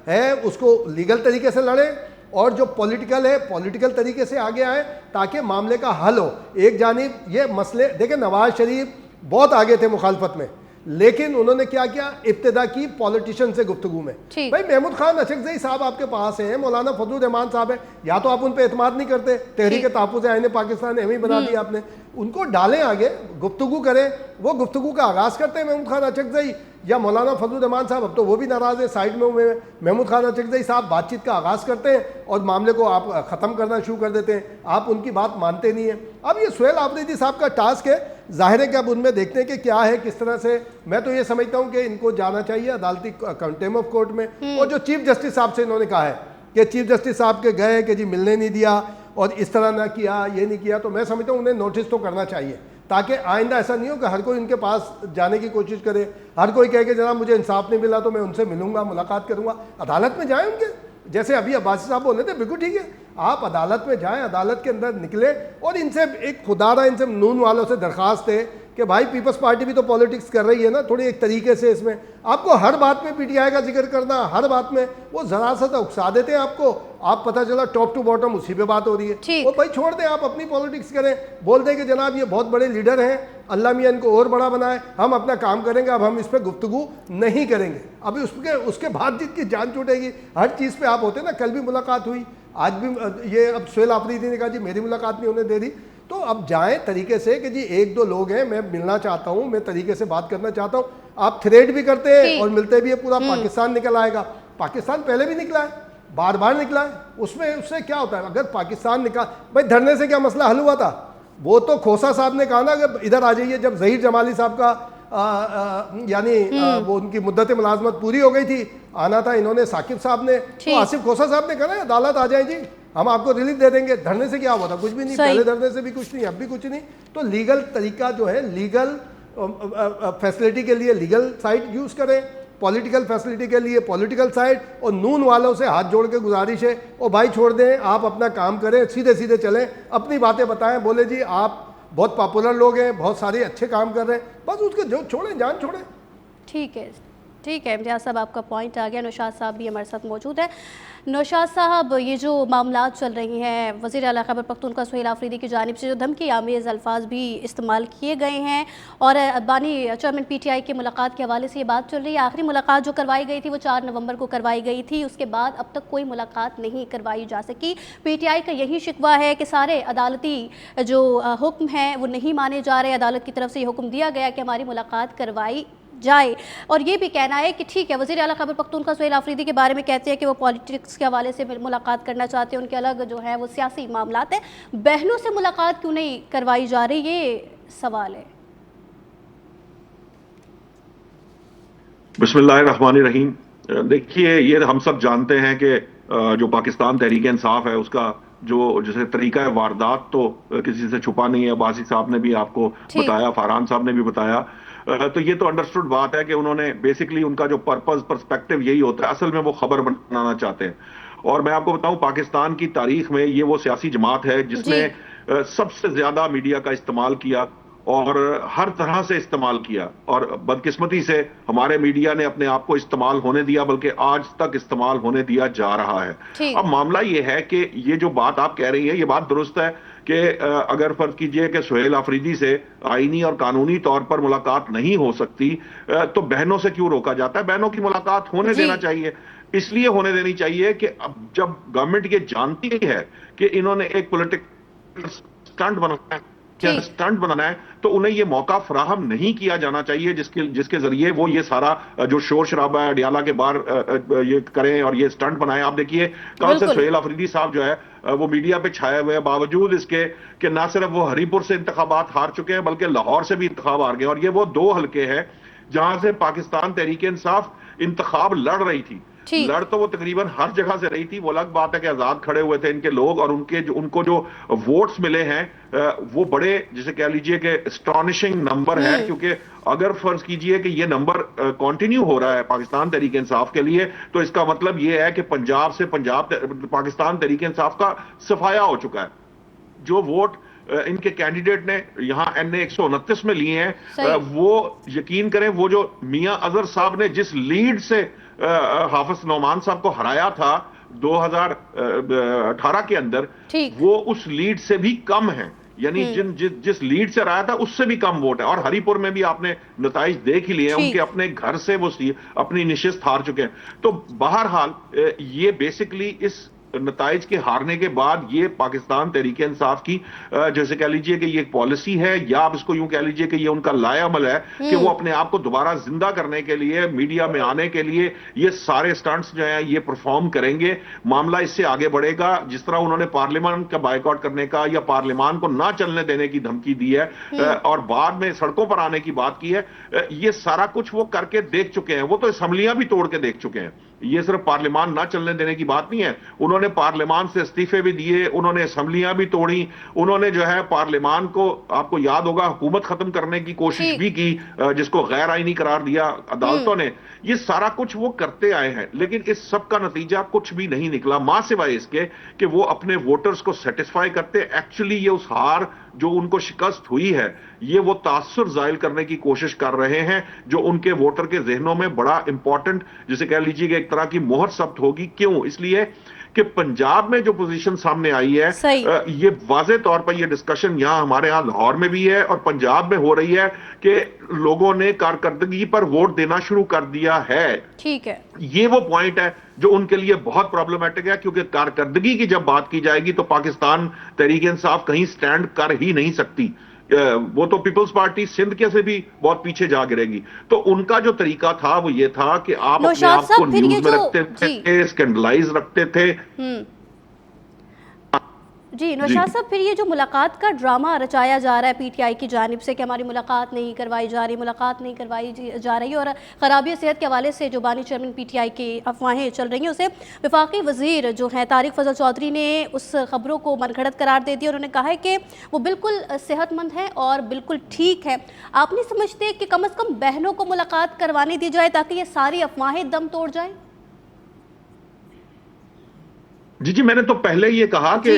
है उसको लीगल तरीके से लड़े, और जो पॉलिटिकल है पॉलिटिकल तरीके से आगे आए, ताकि मामले का हल हो। एक जानिब ये मसले देखें, नवाज शरीफ बहुत आगे थे मुखालफत में, लेकिन उन्होंने क्या किया, इब्तिदा की पॉलिटिशियन से गुफ्तगू में। भाई महमूद खान अशरफजई साहब आपके पास हैं, मौलाना फजलुर रहमान साहब है, या तो आप उन पे एतमाद नहीं करते, तहरीक तहफ़्फ़ुज़ आईन पाकिस्तान एम ही बना दिया आपने, उनको डालें आगे, गुफ्तगू करें, वो गुफ्तगू का आगाज़ करते हैं महमूद खान अशरफजई या मौलाना फजलुर रहमान साहब। अब तो वो भी नाराज़ है, साइड में महमूद खान अशरफजई साहब बातचीत का आगाज़ करते हैं और मामले को आप ख़त्म करना शुरू कर देते हैं, आप उनकी बात मानते नहीं हैं। अब ये सुहेल आफरीदी साहब का टास्क है, जाहिर है कि अब उनमें देखते हैं कि क्या है, किस तरह से। मैं तो ये समझता हूँ कि इनको जाना चाहिए अदालती कंटेम्प्ट ऑफ कोर्ट में। और जो चीफ जस्टिस साहब से इन्होंने कहा है कि चीफ जस्टिस साहब के गए कि जी मिलने नहीं दिया और इस तरह ना किया, ये नहीं किया, तो मैं समझता हूँ उन्हें नोटिस तो करना चाहिए, ताकि आइंदा ऐसा नहीं हो कि हर कोई उनके पास जाने की कोशिश करे, हर कोई कहे कि जनाब मुझे इंसाफ नहीं मिला तो मैं उनसे मिलूंगा, मुलाकात करूंगा। अदालत में जाएं उनके, जैसे अभी अब्बासी साहब बोले थे, बिल्कुल ठीक है, आप अदालत में जाएं, अदालत के अंदर निकले और इनसे एक खुदारा इनसे नून वालों से दरख्वास्त है कि भाई पीपल्स पार्टी भी तो पॉलिटिक्स कर रही है ना, थोड़ी एक तरीके से इसमें आपको हर बात में पीटीआई का जिक्र करना, हर बात में वो जरा सा तो उकसा देते हैं आपको, आप पता चला टॉप टू बॉटम उसी पे बात हो रही है। वो भाई छोड़ दें, आप अपनी पॉलिटिक्स करें, बोल दें कि जनाब ये बहुत बड़े लीडर हैं, अल्लाह मियाँ इनको और बड़ा बनाए, हम अपना काम करेंगे, अब हम इस पर गुफ्तगू नहीं करेंगे। अभी उसके बाद जितनी जान छूटेगी, हर चीज़ पे आप होते ना, कल भी मुलाकात हुई, आज भी ये अब सुहेल आफरीदी ने कहा जी मेरी मुलाकात नहीं होने दे रही, तो अब जाएं तरीके से कि जी एक दो लोग हैं, मैं मिलना चाहता हूं, मैं तरीके से बात करना चाहता हूं। आप थ्रेड भी करते हैं और मिलते भी है, पूरा पाकिस्तान निकल आएगा। पाकिस्तान पहले भी निकला है, बार बार निकला है, उससे क्या होता है, अगर पाकिस्तान निकाल, भाई धरने से क्या मसला हल हुआ था? वो तो खोसा साहब ने कहा ना कि इधर आ जाइए, जब जहीर जमाली साहब का यानी वो उनकी मुद्दत मुलाजमत पूरी हो गई थी, आना था इन्होंने, साकिब साहब ने, तो आसिफ खोसा साहब ने कहा अदालत आ जाए जी, हम आपको रिलीफ दे देंगे। धरने से क्या हुआ था? कुछ भी नहीं, पहले धरने से भी कुछ नहीं, अब भी कुछ नहीं। तो लीगल तरीका जो है, लीगल फैसिलिटी के लिए लीगल साइड यूज करें, पॉलिटिकल फैसिलिटी के लिए पॉलिटिकल साइड, और नून वालों से हाथ जोड़ के गुजारिश है, और भाई छोड़ दें, आप अपना काम करें, सीधे सीधे चलें, अपनी बातें बताएं, बोले जी आप बहुत पॉपुलर लोग हैं, बहुत सारे अच्छे काम कर रहे हैं, बस उसके जो छोड़ें, जान छोड़ें। ठीक है, ठीक है इम्तियाज़ साहब, आपका पॉइंट आ गया। नौशाद साहब भी हमारे साथ मौजूद है। नौशाद साहब, ये जो मामला चल रही हैं, वज़ीर आला खैबर पख्तूनख्वा सुहेल आफरीदी की जानिब से जो धमकी आमेज़ अल्फाज भी इस्तेमाल किए गए हैं, और बानी चेयरमैन पीटीआई की मुलाकात के हवाले से ये बात चल रही है। आखिरी मुलाकात जो करवाई गई थी वो 4 नवंबर को करवाई गई थी, उसके बाद अब तक कोई मुलाकात नहीं करवाई जा सकी। पीटीआई का यही शिकवा है कि सारे अदालती जो हुक्म हैं वो नहीं माने जा रहे, अदालत की तरफ से ये हुक्म दिया गया कि हमारी मुलाकात करवाई जाए, और ये भी कहना है कि ठीक है, वज़ीर आला खैबर पख्तूनख्वा सुहेल आफरीदी के बारे में कहते हैं कि वो पॉलिटिक्स के हवाले से मुलाकात करना चाहते हैं, उनके अलग जो है वो सियासी मामलात है, बहनों से मुलाकात क्यों नहीं करवाई जा रही, ये सवाल है। बिस्मिल्लाहिर्रहमानिर्रहीम। देखिए, ये हम सब जानते हैं कि जो पाकिस्तान तहरीक इंसाफ है उसका जो जैसे तरीका है वारदात तो किसी से छुपा नहीं है। अब्बासी साहब ने भी आपको बताया, फरहान साहब ने भी बताया, तो ये तो अंडरस्टूड बात है कि उन्होंने बेसिकली उनका जो पर्सपेक्टिव यही होता है, असल में वो खबर बनाना चाहते हैं। और मैं आपको बताऊं, पाकिस्तान की तारीख में ये वो सियासी जमात है जिसने सबसे ज्यादा मीडिया का इस्तेमाल किया और हर तरह से इस्तेमाल किया, और बदकिस्मती से हमारे मीडिया ने अपने आप को इस्तेमाल होने दिया, बल्कि आज तक इस्तेमाल होने दिया जा रहा है। अब मामला ये है कि ये जो बात आप कह रही है, ये बात दुरुस्त है कि अगर फर्ज कीजिए कि सुहेल आफरीदी से आईनी और कानूनी तौर पर मुलाकात नहीं हो सकती, तो बहनों से क्यों रोका जाता है? बहनों की मुलाकात होने देना चाहिए। इसलिए होने देनी चाहिए कि अब जब गवर्नमेंट ये जानती है कि इन्होंने एक पॉलिटिकल स्टंट बनाना है, तो उन्हें ये मौका फराहम नहीं किया जाना चाहिए जिसके जरिए वो ये सारा जो शोर शराबा है अडियाला के बाहर ये करें और ये स्टंट बनाएं। आप देखिए, कल से सुहेल आफरीदी साहब जो है वो मीडिया पे छाए हुए हैं, बावजूद इसके कि ना सिर्फ वो हरीपुर से इंतखाबात हार चुके हैं, बल्कि लाहौर से भी इंतखाब हार गए। और ये वो 2 हलके हैं जहां से पाकिस्तान तहरीक इंसाफ इंतखाब लड़ रही थी, लड़ तो वो तकरीबन हर जगह से रही थी। वो अलग बात है कि आजाद खड़े हुए थे इनके लोग, और उनको जो वोट्स मिले हैं वो बड़े, जिसे कह लीजिए कि एस्टॉनिशिंग नंबर है। क्योंकि अगर फर्ज कीजिए कि ये नंबर कंटिन्यू हो रहा है पाकिस्तान तहरीक इंसाफ के लिए, तो इसका मतलब ये है कि पंजाब से पाकिस्तान तहरीक इंसाफ का सफाया हो चुका है। जो वोट इनके कैंडिडेट ने यहाँ NA 129 में लिए हैं, वो यकीन करें, वो जो मियां अजहर साहब ने जिस लीड से हाफिज नौमान साहब को हराया था 2018 के अंदर, वो उस लीड से भी कम है। यानी जिस लीड से रहा था उससे भी कम वोट है। और हरिपुर में भी आपने नताइज देख ही लिए हैं, उनके अपने घर से वो अपनी निशिस्त हार चुके हैं। तो बहरहाल ये बेसिकली इस नताइज के हारने के बाद ये पाकिस्तान तहरीक इंसाफ की जैसे कह लीजिए कि ये एक पॉलिसी है, या आप इसको यूं कह लीजिए कि ये उनका लायामल है कि वो अपने आप को दोबारा जिंदा करने के लिए, मीडिया में आने के लिए ये सारे स्टंट्स जो हैं ये परफॉर्म करेंगे। मामला इससे आगे बढ़ेगा। जिस तरह उन्होंने पार्लियामेंट का बायकॉट करने का या पार्लियामान को ना चलने देने की धमकी दी है और बाद में सड़कों पर आने की बात की है, ये सारा कुछ वो करके देख चुके हैं। वो तो असेंबलियां भी तोड़ के देख चुके हैं। ये सिर्फ पार्लियामान ना चलने देने की बात नहीं है, उन्होंने पार्लियामान से इस्तीफे भी दिए, उन्होंने असेंबलियां भी तोड़ी, उन्होंने जो है पार्लियामान को, आपको याद होगा, हुकूमत खत्म करने की कोशिश भी की, जिसको गैर आईनी करार दिया अदालतों ने। ये सारा कुछ वो करते आए हैं, लेकिन इस सब का नतीजा कुछ भी नहीं निकला, मां सिवाय इसके कि वो अपने वोटर्स को सेटिस्फाई करते। एक्चुअली ये उस हार जो उनको शिकस्त हुई है, ये वो तासुर जाहिर करने की कोशिश कर रहे हैं, जो उनके वोटर के जहनों में बड़ा इंपॉर्टेंट, जिसे कह लीजिए कि एक तरह की मोहर सब्त होगी। क्यों? इसलिए कि पंजाब में जो पोजीशन सामने आई है, ये वाज़े तौर पर ये डिस्कशन यहां हमारे यहां लाहौर में भी है और पंजाब में हो रही है कि लोगों ने कारकर्दगी पर वोट देना शुरू कर दिया है। ठीक है, ये वो पॉइंट है जो उनके लिए बहुत प्रॉब्लमेटिक है, क्योंकि कारकर्दगी की जब बात की जाएगी तो पाकिस्तान तहरीक इंसाफ कहीं स्टैंड कर ही नहीं सकती। वो तो पीपल्स पार्टी सिंध के से भी बहुत पीछे जा गिरेगी। तो उनका जो तरीका था वो ये था कि आप अपने आप को न्यूज में रखते थे, स्कैंडलाइज रखते थे। जी नौशाद साहब, फिर ये जो मुलाकात का ड्रामा रचाया जा रहा है पीटीआई की जानिब से कि हमारी मुलाकात नहीं करवाई जा रही, मुलाकात नहीं करवाई जा रही, और खराबी सेहत के हवाले से जो बानी चेयरमैन पीटीआई की अफवाहें चल रही हैं, उसे वफाकी वजीर जो हैं तारिक फजल चौधरी ने उस खबरों को मनगढ़ंत करार दे दिया। उन्होंने कहा है कि वो बिल्कुल सेहतमंद है और बिल्कुल ठीक है। आप नहीं समझते कि कम अज़ कम बहनों को मुलाकात करवाने दी जाए ताकि ये सारी अफवाहें दम तोड़ जाएं? जी, मैंने तो पहले ये कहा कि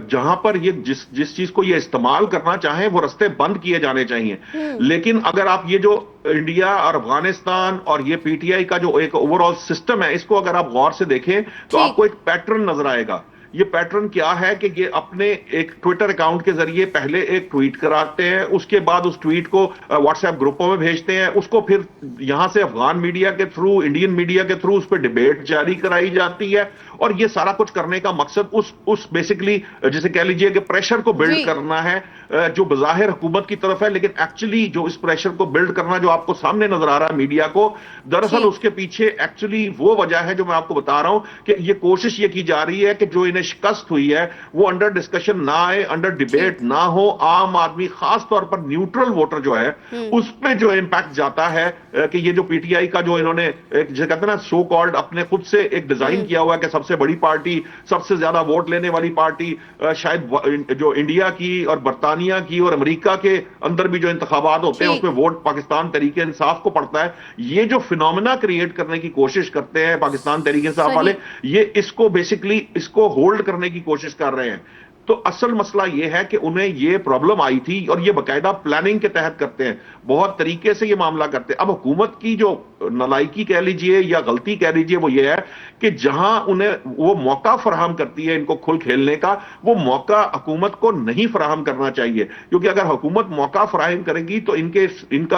जहां पर ये जिस चीज को ये इस्तेमाल करना चाहें वो रास्ते बंद किए जाने चाहिए। लेकिन अगर आप ये जो इंडिया और अफगानिस्तान और ये पीटीआई का जो एक ओवरऑल सिस्टम है, इसको अगर आप गौर से देखें तो आपको एक पैटर्न नजर आएगा। ये पैटर्न क्या है कि ये अपने एक ट्विटर अकाउंट के जरिए पहले एक ट्वीट कराते हैं, उसके बाद उस ट्वीट को व्हाट्सएप ग्रुपों में भेजते हैं, उसको फिर यहां से अफगान मीडिया के थ्रू, इंडियन मीडिया के थ्रू उस पर डिबेट जारी कराई जाती है। और ये सारा कुछ करने का मकसद उस बेसिकली जिसे कह लीजिए कि प्रेशर को बिल्ड करना है, जो बज़ाहिर हुकूमत की तरफ है, लेकिन एक्चुअली जो इस प्रेशर को बिल्ड करना जो आपको सामने नजर आ रहा है मीडिया को, दरअसल उसके पीछे एक्चुअली वो वजह है जो मैं आपको बता रहा हूं कि ये कोशिश ये की जा रही है कि जो इन्हें शिकस्त हुई है वो अंडर डिस्कशन ना आए, अंडर डिबेट ना हो। आम आदमी, खास तौर पर न्यूट्रल वोटर जो है, उस पर जो इम्पैक्ट जाता है कि ये जो पीटीआई का जो इन्होंने जिसे कहते हैं ना सो कॉल्ड अपने खुद से एक डिजाइन किया हुआ है कि सबसे बड़ी पार्टी, सबसे ज्यादा वोट लेने वाली पार्टी, शायद जो इंडिया की और बरतानिया की और अमेरिका के अंदर भी जो इंतखाबात होते हैं उसमें वोट पाकिस्तान तहरीक इंसाफ को पड़ता है। ये जो फिनोमेना क्रिएट करने की कोशिश करते हैं पाकिस्तान तहरीक इंसाफ वाले, ये इसको बेसिकली इसको होल्ड करने की कोशिश कर रहे हैं। तो असल मसला यह है कि उन्हें यह प्रॉब्लम आई थी और यह बाकायदा प्लानिंग के तहत करते हैं, बहुत तरीके से यह मामला करते हैं। अब हुकूमत की जो नालायकी कह लीजिए या गलती कह लीजिए वो यह है कि जहां उन्हें वो मौका फराहम करती है इनको खुल खेलने का, वो मौका हुकूमत को नहीं फराहम करना चाहिए। क्योंकि अगर हुकूमत मौका फराहम करेगी तो इनका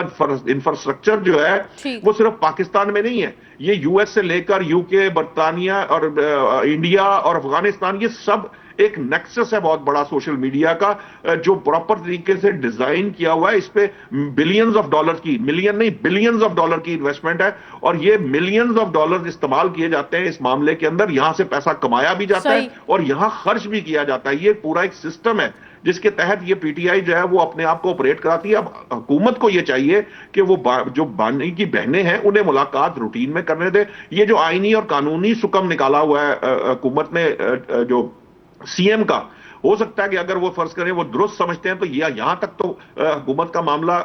इंफ्रास्ट्रक्चर जो है वो सिर्फ पाकिस्तान में नहीं है, ये यूएस से लेकर यूके, बरतानिया और इंडिया और अफगानिस्तान, ये सब एक नेक्सस है बहुत बड़ा सोशल मीडिया का, जो प्रॉपर तरीके से डिजाइन किया हुआ है। इस पे बिलियंस ऑफ डॉलर की, मिलियन नहीं बिलियंस ऑफ डॉलर की इन्वेस्टमेंट है और ये मिलियंस ऑफ डॉलर इस्तेमाल किए जाते हैं इस मामले के अंदर। यहां से पैसा कमाया भी जाता है और यहां खर्च भी किया जाता है। ये पूरा एक सिस्टम है जिसके तहत ये पीटीआई जो है वो अपने आप को ऑपरेट कराती है। अब हुकूमत को ये चाहिए कि वो जो बानी की बहनें हैं उन्हें मुलाकात रूटीन में करने दे। ये जो आईनी और कानूनी सुकम निकाला हुआ है हुकूमत ने जो सीएम का, हो सकता है कि अगर वो फर्ज करें वो दुरुस्त समझते हैं तो यहां तक तो हुकूमत का मामला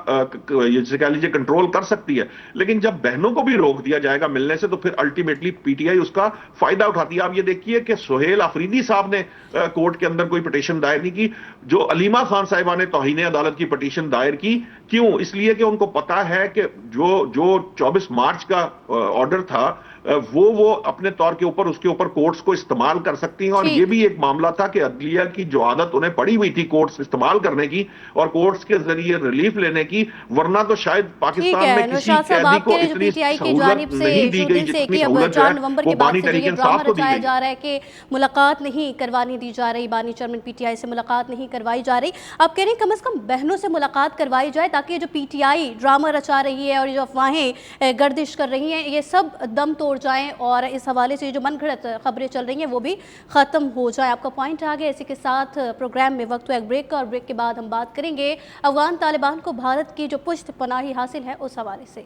जैसे कह लीजिए कंट्रोल कर सकती है, लेकिन जब बहनों को भी रोक दिया जाएगा मिलने से तो फिर अल्टीमेटली पीटीआई उसका फायदा उठाती है। आप ये देखिए कि सुहेल आफरीदी साहब ने कोर्ट के अंदर कोई पिटीशन दायर नहीं की, जो अलीमा खान साहिबा ने तौहीन अदालत की पिटीशन दायर की। क्यों? इसलिए कि उनको पता है कि जो 24 मार्च का ऑर्डर था वो अपने तौर के ऊपर उसके ऊपर कोर्ट्स को इस्तेमाल कर सकती हैं। और ये भी एक मामला था कि अदलिया की जो आदत उन्हें पड़ी हुई थी कोर्ट्स इस्तेमाल करने की और कोर्ट्स के जरिए रिलीफ लेने की, वरना तो शायद पाकिस्तान में किसी कैदी को इतनी सहूलत नहीं दी गई जितनी सहूलत जो है वो बानी तहरीक इंसाफ को दी गई। जा रहा है कि मुलाकात नहीं करवानी दी जा रही, बानी चेयरमैन पीटीआई से मुलाकात नहीं करवाई जा रही। आप कह रहे हैं कम से कम बहनों से मुलाकात करवाई जाए ताकि जो पीटीआई ड्रामा रचा रही है और जो अफवाहें गर्दिश कर रही हैं ये सब दम तोड़ जाएं और इस हवाले से जो मनगढ़ंत खबरें चल रही हैं वो भी ख़त्म हो जाए। आपका पॉइंट आ गया। इसी के साथ प्रोग्राम में वक्त हुआ एक ब्रेक का और ब्रेक के बाद हम बात करेंगे अफगान तालिबान को भारत की जो पुष्ट पनाही हासिल है उस हवाले से।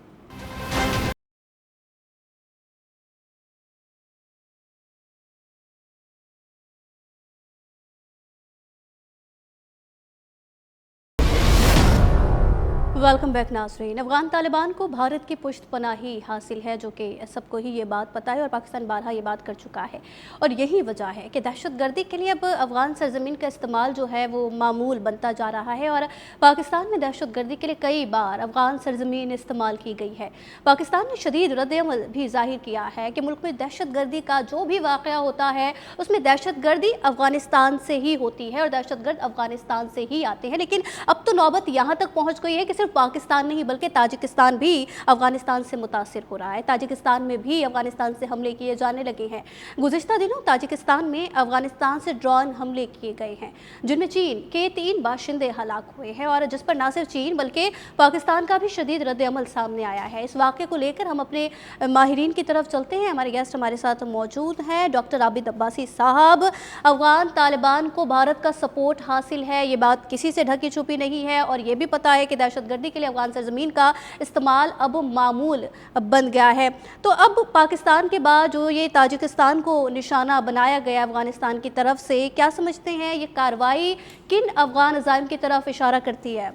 वेलकम बैक नाज़रीन। अफगान तालिबान को भारत की पुष्ट पनाही हासिल है, जो कि सबको ही ये बात पता है और पाकिस्तान बारहा ये बात कर चुका है। और यही वजह है कि दहशतगर्दी के लिए अब अफगान सरजमीन का इस्तेमाल जो है वो मामूल बनता जा रहा है। और पाकिस्तान में दहशतगर्दी के लिए कई बार अफगान सरजमीन इस्तेमाल की गई है। पाकिस्तान ने शदीद रद्द-ए-अमल भी जाहिर किया है कि मुल्क में दहशतगर्दी का जो भी वाक़या होता है उसमें दहशतगर्दी अफगानिस्तान से ही होती है और दहशतगर्द अफगानिस्तान से ही आते हैं। लेकिन अब तो नौबत यहाँ तक पहुँच गई है कि सिर्फ पाकिस्तान नहीं बल्कि ताजिकिस्तान भी अफगानिस्तान से मुतासिर हो रहा है। ताजिकिस्तान में भी अफगानिस्तान से हमले किए जाने लगे हैं। गुज़िश्ता दिनों ताजिकिस्तान में अफगानिस्तान से ड्रोन हमले किए गए हैं जिनमें चीन के 3 बाशिंदे हलाक हुए हैं और जिस पर न सिर्फ चीन बल्कि पाकिस्तान का भी शदीद रद्द-ए-अमल सामने आया है। इस वाक़े को लेकर हम अपने माहिरीन की तरफ चलते हैं। हमारे गेस्ट हमारे साथ मौजूद हैं। डॉक्टर आबिद अब्बासी साहब, अफगान तालिबान को भारत का सपोर्ट हासिल है, ये बात किसी से ढकी छुपी नहीं है और ये भी पता है कि दहशतगर्दी के लिए अफगान सरजमीन का इस्तेमाल अब मामूल बन गया है। तो अब पाकिस्तान के बाद जो ये ताजिकिस्तान को निशाना बनाया गया अफगानिस्तान की तरफ से, क्या समझते हैं ये कार्रवाई किन अफगान अज़ाइम की तरफ इशारा करती है?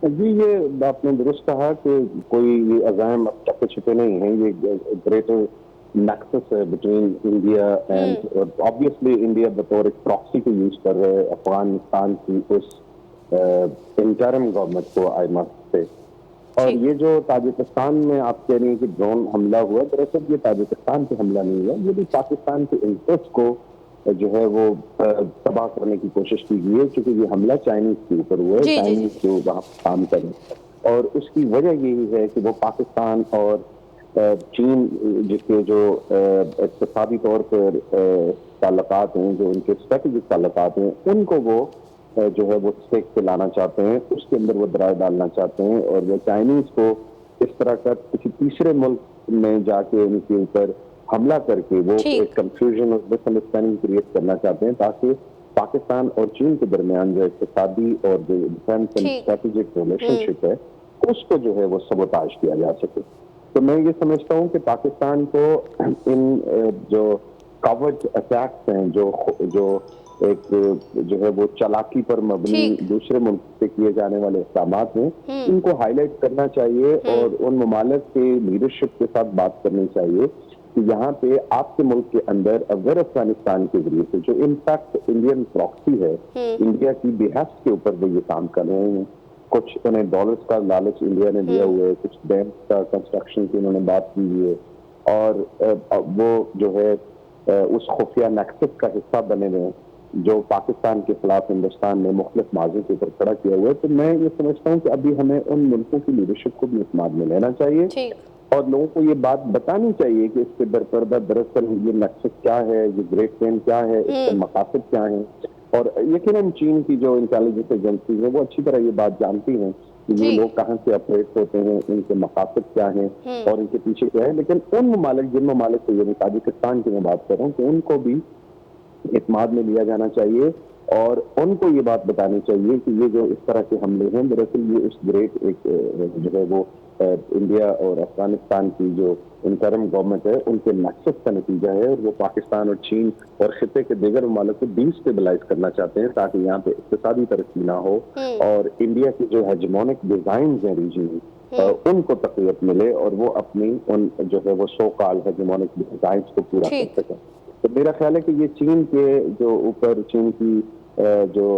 जी, ये आपने दुरुस्त कहा कि कोई ये अज़ाइम अब तक छिपे नहीं हैं। ये ग्रेटर नेक्सस है between India and obviously India बतौर एक प्रॉक्सी को यूज कर रहे हैं अफगानिस्तान की उस इंटरिम गवर्नमेंट को, आई मस्ट से। और ये जो ताजिकिस्तान में आप कह रही हैं कि ड्रोन हमला हुआ, दरअसल ये ताजिकिस्तान पे हमला नहीं हुआ, ये भी पाकिस्तान के इंटरेस्ट को जो है वो तबाह करने की कोशिश की गई है, क्योंकि ये हमला चाइनीज के ऊपर हुआ है, चाइनीज जो वहाँ काम करें। और उसकी वजह यही है कि वो पाकिस्तान और चीन जिसके जो इक़्तिसादी तौर पर ताल्लुकात हैं, जो उनके स्ट्रेटेजिक ताल्लुकात हैं, उनको वो जो है वो स्टेक पे लाना चाहते हैं, उसके अंदर वो दरार डालना चाहते हैं। और वो चाइनीज को इस तरह का किसी तीसरे मुल्क में जाके उनके ऊपर हमला करके वो एक कंफ्यूजन और मिसअंडरस्टैंडिंग क्रिएट करना चाहते हैं, ताकि पाकिस्तान और चीन के दरमियान जो इक़्तिसादी और जो डिफेंस एंड स्ट्रेटेजिक रिलेशनशिप है उसको जो है वो सबोताज किया जा सके। तो मैं ये समझता हूँ कि पाकिस्तान को इन जो कवर्ड अटैक्स हैं, जो एक जो है वो चालाकी पर मबनी दूसरे मुल्क से किए जाने वाले इक़दामात हैं, इनको हाईलाइट करना चाहिए और उन ममालिक के लीडरशिप के साथ बात करनी चाहिए कि यहाँ पे आपके मुल्क के अंदर अगर अफगानिस्तान के जरिए से जो इनफैक्ट इंडियन प्रॉक्सी है, इंडिया की बेहस के ऊपर वो ये काम कर रहे हैं। कुछ उन्हें डॉलर्स का लालच इंडिया ने दिया हुआ है, कुछ डैम का कंस्ट्रक्शन की उन्होंने बात की है और वो जो है उस खुफिया नेक्सस का हिस्सा बने हुए हैं जो पाकिस्तान के खिलाफ हिंदुस्तान ने मुख्तलिफ माज़ी के ऊपर खड़ा किया हुआ है। तो मैं ये समझता हूँ कि अभी हमें उन मुल्कों की लीडरशिप को भी इस्तेमाल में लेना चाहिए और लोगों को ये बात बतानी चाहिए कि इसके दरपर्दा दरअसल ये नेक्सस क्या है, ये ग्रेट प्लेन क्या है, इसके मकासद क्या हैं। और यकीनन चीन की जो इंटेलिजेंस एजेंसी है वो अच्छी तरह ये बात जानती हैं कि ये लोग कहाँ से ऑपरेट होते हैं, इनके मकासद क्या हैं और इनके पीछे क्या है। लेकिन उन ममालिक, जिन ममालिक से यानी ताजिकिस्तान की मैं बात कर रहा हूँ, कि उनको भी इत्मीनान में लिया जाना चाहिए और उनको ये बात बतानी चाहिए कि ये जो इस तरह के हमले हैं, दरअसल ये उस ग्रेट एक जो है वो इंडिया और अफगानिस्तान की जो इंटरिम गवर्नमेंट है उनके नेक्सस का नतीजा है, और वो पाकिस्तान और चीन और खिते के दीगर ममालिक को डिस्टेबलाइज करना चाहते हैं ताकि यहाँ पे इक्तिसादी तरक्की ना हो और इंडिया की जो हेजेमोनिक डिजाइन है रीजन उनको तकलीफ मिले और वो अपनी उन जो है वो सो कॉल हेजेमोनिक डिजाइन को पूरा कर सकें। तो मेरा ख्याल है कि ये चीन के जो ऊपर चीन की जो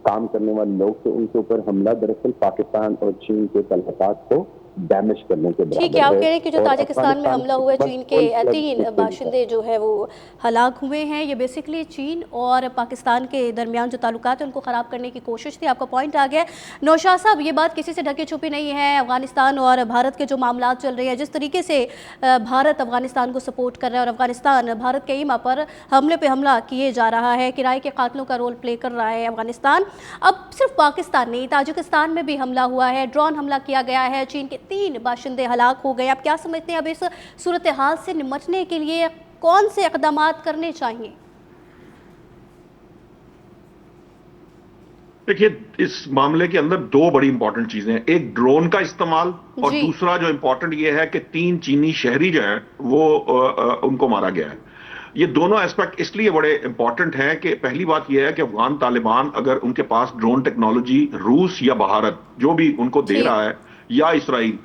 काम करने वाले लोग थे उनके ऊपर हमला दरअसल पाकिस्तान और चीन के तल्लुकात को डैमेज करने के बराबर ठीक है, आप कह रहे हैं कि जो ताजिकिस्तान में हमला हुआ है, चीन के 3 बाशिंदे जो है वो हलाक हुए हैं, ये बेसिकली चीन और पाकिस्तान के दरमियान जो ताल्लुकात है उनको ख़राब करने की कोशिश थी। आपका पॉइंट आ गया। नौशाद साहब, ये बात किसी से ढकी छुपी नहीं है, अफगानिस्तान और भारत के जो मामला चल रहे हैं, जिस तरीके से भारत अफगानिस्तान को सपोर्ट कर रहा है और अफगानिस्तान भारत के ईमा पर हमले पे हमला किए जा रहा है, किराए के कातलों का रोल प्ले कर रहा है अफगानिस्तान। अब सिर्फ पाकिस्तान नहीं, ताजिकिस्तान में भी हमला हुआ है, ड्रोन हमला किया गया है, चीन के 3 बाशिंदे हलाक हो गए। आप क्या समझते हैं अब इस सूरत हाल से निपटने के लिए कौन से इक़दामात करने चाहिए? देखिए, इस मामले के अंदर 2 बड़ी इंपॉर्टेंट चीजें हैं। एक ड्रोन का इस्तेमाल और दूसरा जो इंपॉर्टेंट ये है कि 3 चीनी शहरी जो हैं वो उनको मारा गया है। ये दोनों एस्पेक्ट इसलिए बड़े इंपॉर्टेंट हैं कि पहली बात यह है कि अफगान तालिबान अगर उनके पास ड्रोन टेक्नोलॉजी रूस या भारत जो भी उनको दे रहा है या इसराइल,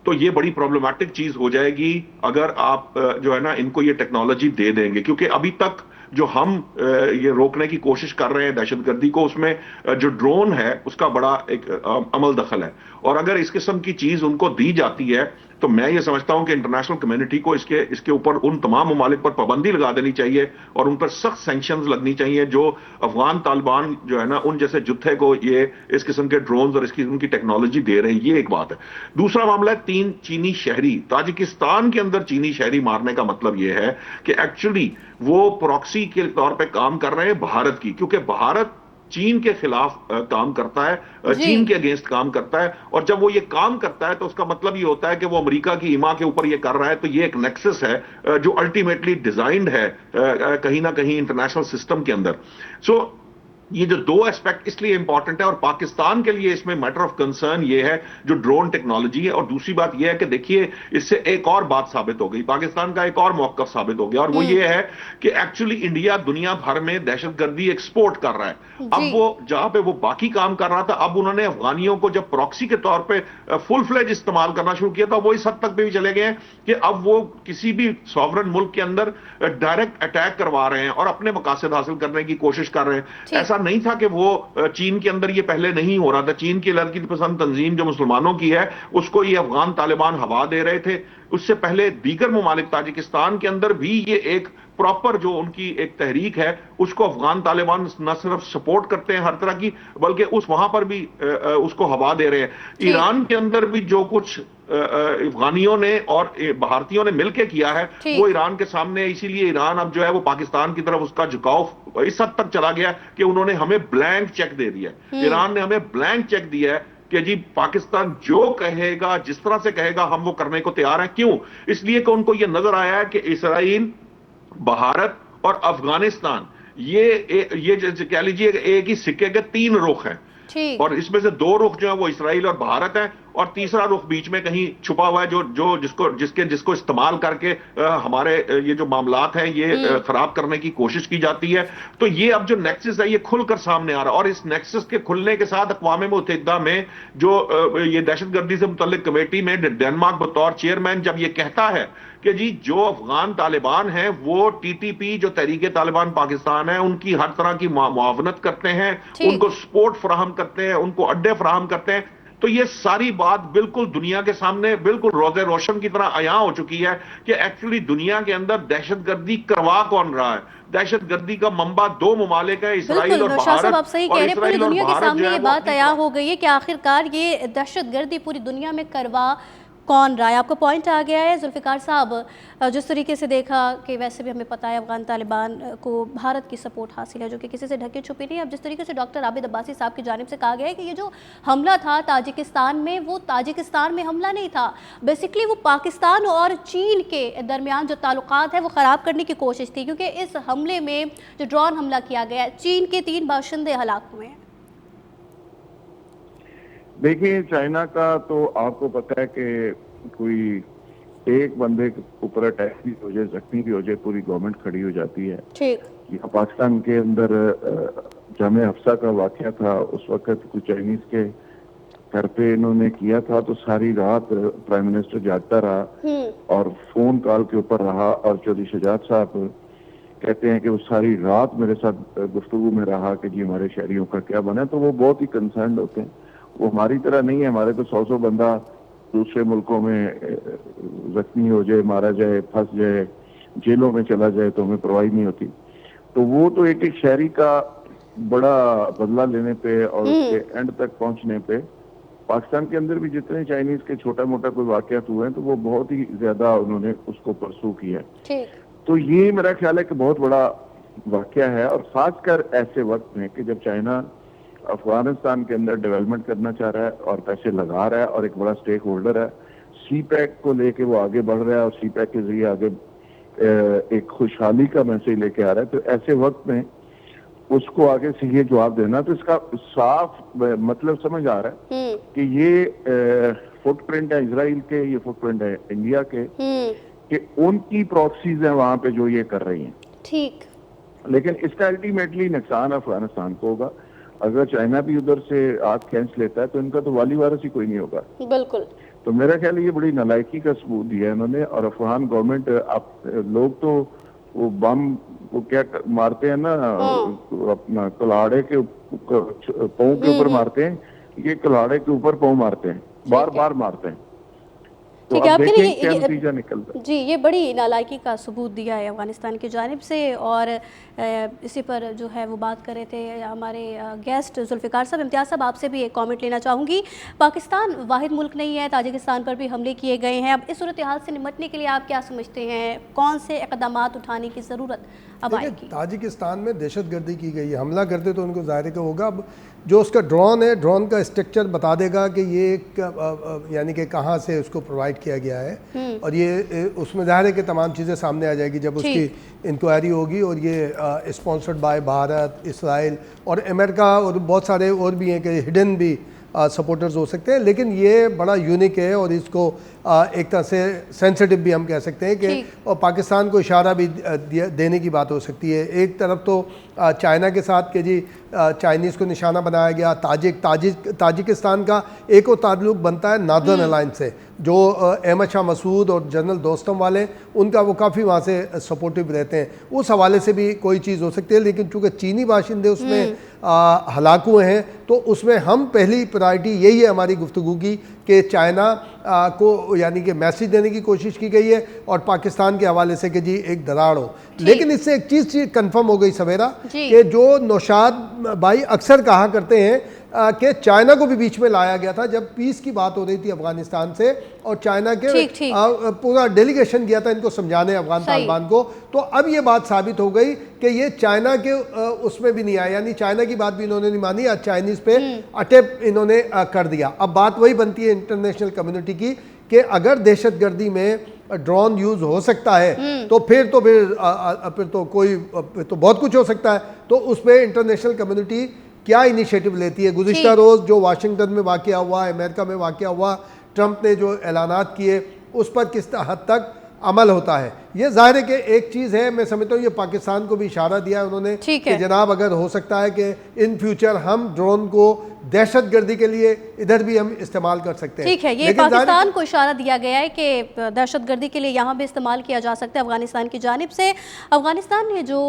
तो ये बड़ी प्रॉब्लमैटिक चीज हो जाएगी अगर आप जो है ना इनको ये टेक्नोलॉजी दे देंगे, क्योंकि अभी तक जो हम ये रोकने की कोशिश कर रहे हैं दहशतगर्दी को, उसमें जो ड्रोन है उसका बड़ा एक अमल दखल है। और अगर इस किस्म की चीज उनको दी जाती है तो मैं ये समझता हूं कि इंटरनेशनल कम्युनिटी को इसके ऊपर उन तमाम ममालिक पर पाबंदी लगा देनी चाहिए और उन पर सख्त सैंक्शंस लगनी चाहिए जो अफगान तालिबान जो है ना उन जैसे जुत्थे को ये इस किस्म के ड्रोन्स और इस किस्म की टेक्नोलॉजी दे रहे हैं। ये एक बात है। दूसरा मामला है 3 चीनी शहरी ताजिकिस्तान के अंदर चीनी शहरी मारने का मतलब यह है कि एक्चुअली वो प्रॉक्सी के तौर पर काम कर रहे हैं भारत की, क्योंकि भारत चीन के खिलाफ काम करता है, चीन के अगेंस्ट काम करता है, और जब वो ये काम करता है तो उसका मतलब ये होता है कि वो अमेरिका की ईमा के ऊपर ये कर रहा है। तो ये एक नेक्सस है जो अल्टीमेटली डिजाइंड है कहीं ना कहीं इंटरनेशनल सिस्टम के अंदर। सो ये जो 2 एस्पेक्ट इसलिए इंपॉर्टेंट है, और पाकिस्तान के लिए इसमें मैटर ऑफ कंसर्न ये है जो ड्रोन टेक्नोलॉजी है, और दूसरी बात ये है कि देखिए इससे एक और बात साबित हो गई, पाकिस्तान का एक और मौक़िफ़ साबित हो गया, और वो ये है कि एक्चुअली इंडिया दुनिया भर में दहशतगर्दी एक्सपोर्ट कर रहा है। अब वो जहां पे वो बाकी काम कर रहा था, अब उन्होंने अफगानियों को जब प्रॉक्सी के तौर पर फुल फ्लेज इस्तेमाल करना शुरू किया था, वो इस हद तक भी चले गए हैं कि अब वो किसी भी सॉवरन मुल्क के अंदर डायरेक्ट अटैक करवा रहे हैं और अपने मकासद हासिल करने की कोशिश कर रहे हैं। ऐसा नहीं था कि वो चीन के अंदर ये पहले नहीं हो रहा था। चीन की लड़की पसंद तंजीम जो मुसलमानों की है उसको ये अफगान तालिबान हवा दे रहे थे। उससे पहले दीगर ममालिक ताजिकिस्तान के अंदर भी ये एक प्रॉपर जो उनकी एक तहरीक है उसको अफगान तालिबान न सिर्फ सपोर्ट करते हैं हर तरह की, बल्कि वहां पर भी उसको हवा दे रहे हैं। ईरान के अंदर भी जो कुछ अफगानियों ने और भारतीयों ने मिलकर किया है वो ईरान के सामने, इसीलिए ईरान अब जो है वो पाकिस्तान की तरफ उसका झुकाव इस हद तक चला गया कि उन्होंने हमें ब्लैंक चेक दे दिया। ईरान ने हमें ब्लैंक चेक दिया है कि जी पाकिस्तान जो कहेगा, जिस तरह से कहेगा, हम वो करने को तैयार हैं। क्यों? इसलिए कि उनको ये नजर आया है कि इसराइल, भारत और अफगानिस्तान ये कह लीजिए एक ही सिक्के के 3 रुख हैं, और इसमें से 2 रुख जो है वो इसराइल और भारत है, और तीसरा रुख बीच में कहीं छुपा हुआ है जो जिसको इस्तेमाल करके हमारे ये जो मामलात हैं ये खराब करने की कोशिश की जाती है। तो ये अब जो नेक्सस है ये खुलकर सामने आ रहा है, और इस नेक्सस के खुलने के साथ अक़वाम मुत्तहिदा में जो ये दहशतगर्दी से मुतल्लिक कमेटी में डेनमार्क बतौर चेयरमैन जब ये कहता है कि जी जो अफगान तालिबान हैं वो टीटीपी जो तहरीक तालिबान पाकिस्तान है उनकी हर तरह की मुआवनत करते हैं, उनको सपोर्ट फराहम करते हैं, उनको अड्डे फराहम करते हैं, तो ये सारी बात बिल्कुल दुनिया के सामने बिल्कुल रोज़े रोशन की तरह अयां हो चुकी है कि एक्चुअली दुनिया के अंदर दहशतगर्दी करवा कौन रहा है। दहशतगर्दी का मंबा 2 ममालिक है, इसराइल और भारत। आप सही कह रहे हैं, पूरी दुनिया के सामने ये बात अयां हो गई है कि आखिरकार ये दहशतगर्दी पूरी दुनिया में करवा कौन रहा है। आपका पॉइंट आ गया है जुल्फ़िकार साहब। जिस तरीके से देखा कि वैसे भी हमें पता है अफ़गान तालिबान को भारत की सपोर्ट हासिल है, जो कि किसी से ढके छुपी नहीं। अब जिस तरीके से डॉक्टर आबिद अब्बासी साहब की जानिब से कहा गया है कि ये जो हमला था ताजिकिस्तान में, वो ताजिकिस्तान में हमला नहीं था, बेसिकली वो पाकिस्तान और चीन के दरमियान जो ताल्लुकात है वो ख़राब करने की कोशिश थी, क्योंकि इस हमले में जो ड्रोन हमला किया गया है, चीन के 3 बाशिंदे हलाक हुए हैं। देखिए, चाइना का तो आपको पता है कि कोई एक बंदे के ऊपर अटैक भी हो जाए, जख्मी भी हो जाए, पूरी गवर्नमेंट खड़ी हो जाती है। ठीक। यहाँ पाकिस्तान के अंदर जामे हफ्सा का वाकया था, उस वक्त कुछ चाइनीज के घर पे इन्होंने किया था, तो सारी रात प्राइम मिनिस्टर जागता रहा और फोन कॉल के ऊपर रहा। और चौधरी शजात साहब कहते हैं कि वो सारी रात मेरे साथ गुफ्तगू में रहा कि जी हमारे शहरियों का क्या बना। तो वो बहुत ही कंसर्न होते हैं, वो हमारी तरह नहीं है। हमारे तो 100 बंदा दूसरे मुल्कों में जख्मी हो जाए, मारा जाए, फंस जाए, जेलों में चला जाए तो हमें परवाह नहीं होती। तो वो तो एक एक शहरी का बड़ा बदला लेने पे और उसके एंड तक पहुंचने पे, पाकिस्तान के अंदर भी जितने चाइनीज के छोटा मोटा कोई वाकयात हुए हैं तो वो बहुत ही ज्यादा उन्होंने उसको परसू किया। तो ये मेरा ख्याल है कि बहुत बड़ा वाकया है, और खासकर ऐसे वक्त में कि जब चाइना अफगानिस्तान के अंदर डेवलपमेंट करना चाह रहा है और पैसे लगा रहा है और एक बड़ा स्टेक होल्डर है, सी पैक को लेके वो आगे बढ़ रहा है और सी पैक के जरिए आगे एक खुशहाली का मैसेज लेके आ रहा है। तो ऐसे वक्त में उसको आगे से ये जवाब देना, तो इसका साफ मतलब समझ आ रहा है कि ये फुटप्रिंट है इजराइल के, ये फुटप्रिंट है इंडिया के, कि उनकी प्रॉक्सीज है वहां पे जो ये कर रही हैं। ठीक। लेकिन इसका अल्टीमेटली नुकसान अफगानिस्तान को होगा। अगर चाइना भी उधर से आग खींच लेता है तो इनका तो वाली वारस ही कोई नहीं होगा। बिल्कुल। तो मेरा ख्याल ये बड़ी नालायकी का सबूत दिया इन्होंने। और अफगान गवर्नमेंट, आप लोग तो वो बम वो क्या मारते हैं ना, अपना कुल्हाड़े के पाँव के ऊपर मारते हैं, ये कुल्हाड़े के ऊपर पाँव मारते हैं, बार बार मारते हैं। तो ठीक है, आप आपके देखें लिए क्या नतीजा निकलता है। जी, ये बड़ी नालायकी का सबूत दिया है अफगानिस्तान की जानिब से। और इसी पर जो है वो बात कर रहे थे हमारे गेस्ट जुल्फ़िकार साहब। इम्तियाज़ साहब, आपसे भी एक कमेंट लेना चाहूँगी। पाकिस्तान वाहिद मुल्क नहीं है, ताजिकिस्तान पर भी हमले किए गए हैं। अब इस सूरत हाल से निपटने के लिए आप क्या समझते हैं, कौन से इक़दामात उठाने की ज़रूरत अब आएगी? ताजिकिस्तान में दहशतगर्दी की गई है, हमला करते तो उनको ज़ाहिर का होगा। अब जो उसका ड्रोन है, ड्रोन का स्ट्रक्चर बता देगा कि ये यानी कि कहाँ से उसको प्रोवाइड किया गया है, और ये उसमें ज़ाहिर है कि तमाम चीज़ें सामने आ जाएगी जब उसकी इंक्वायरी होगी। और ये स्पॉन्सर्ड बाय भारत, इसराइल और अमेरिका, और बहुत सारे और भी हैं कि हिडन भी सपोर्टर्स हो सकते हैं। लेकिन ये बड़ा यूनिक है और इसको एक तरह से सेंसिटिव भी हम कह सकते हैं कि, और पाकिस्तान को इशारा भी देने की बात हो सकती है। एक तरफ तो चाइना के साथ कि जी चाइनीज़ को निशाना बनाया गया, ताजिकिस्तान का एक और ताल्लुक बनता है नॉर्दर्न अलायंस से, जो अहमद शाह मसूद और जनरल दोस्तम वाले, उनका वो काफ़ी वहाँ से सपोर्टिव रहते हैं, उस हवाले से भी कोई चीज़ हो सकती है। लेकिन चूँकि चीनी बाशिंदे उसमें हलाक हुए हैं, तो उसमें हम पहली प्रायोरिटी यही है हमारी गुफ्तगू की कि चाइना को यानी कि मैसेज देने की कोशिश की गई है और पाकिस्तान के हवाले से कि जी एक दरार हो। लेकिन इससे एक चीज़ कंफर्म हो गई सवेरा कि जो नौशाद भाई अक्सर कहा करते हैं कि चाइना को भी बीच में लाया गया था जब पीस की बात हो रही थी अफगानिस्तान से, और चाइना के पूरा डेलीगेशन गया था इनको समझाने अफगान तालिबान को। तो अब ये बात साबित हो गई कि ये चाइना के उसमें भी नहीं आया, यानी चाइना की बात भी इन्होंने नहीं मानी, आज चाइनीज़ पे अटैक इन्होंने कर दिया। अब बात वही बनती है इंटरनेशनल कम्युनिटी की कि अगर दहशतगर्दी में ड्रोन यूज़ हो सकता है तो फिर तो कोई तो बहुत कुछ हो सकता है। तो उस पर इंटरनेशनल कम्युनिटी क्या इनिशिएटिव लेती है? गुज़िश्ता रोज़ जो वाशिंगटन में वाक़या हुआ, अमेरिका में वाक़या हुआ, ट्रंप ने जो ऐलानात किए, उस पर किस हद तक अमल होता है, ये जाहिर है कि एक चीज़ है। मैं समझता हूँ ये पाकिस्तान को भी इशारा दिया है उन्होंने कि जनाब अगर हो सकता है कि इन फ्यूचर हम ड्रोन को दहशतगर्दी के लिए इधर भी हम इस्तेमाल कर सकते हैं। ठीक है, ये पाकिस्तान को इशारा दिया गया है कि दहशतगर्दी के लिए यहाँ भी इस्तेमाल किया जा सकता है अफगानिस्तान की जानिब से। अफगानिस्तान ने जो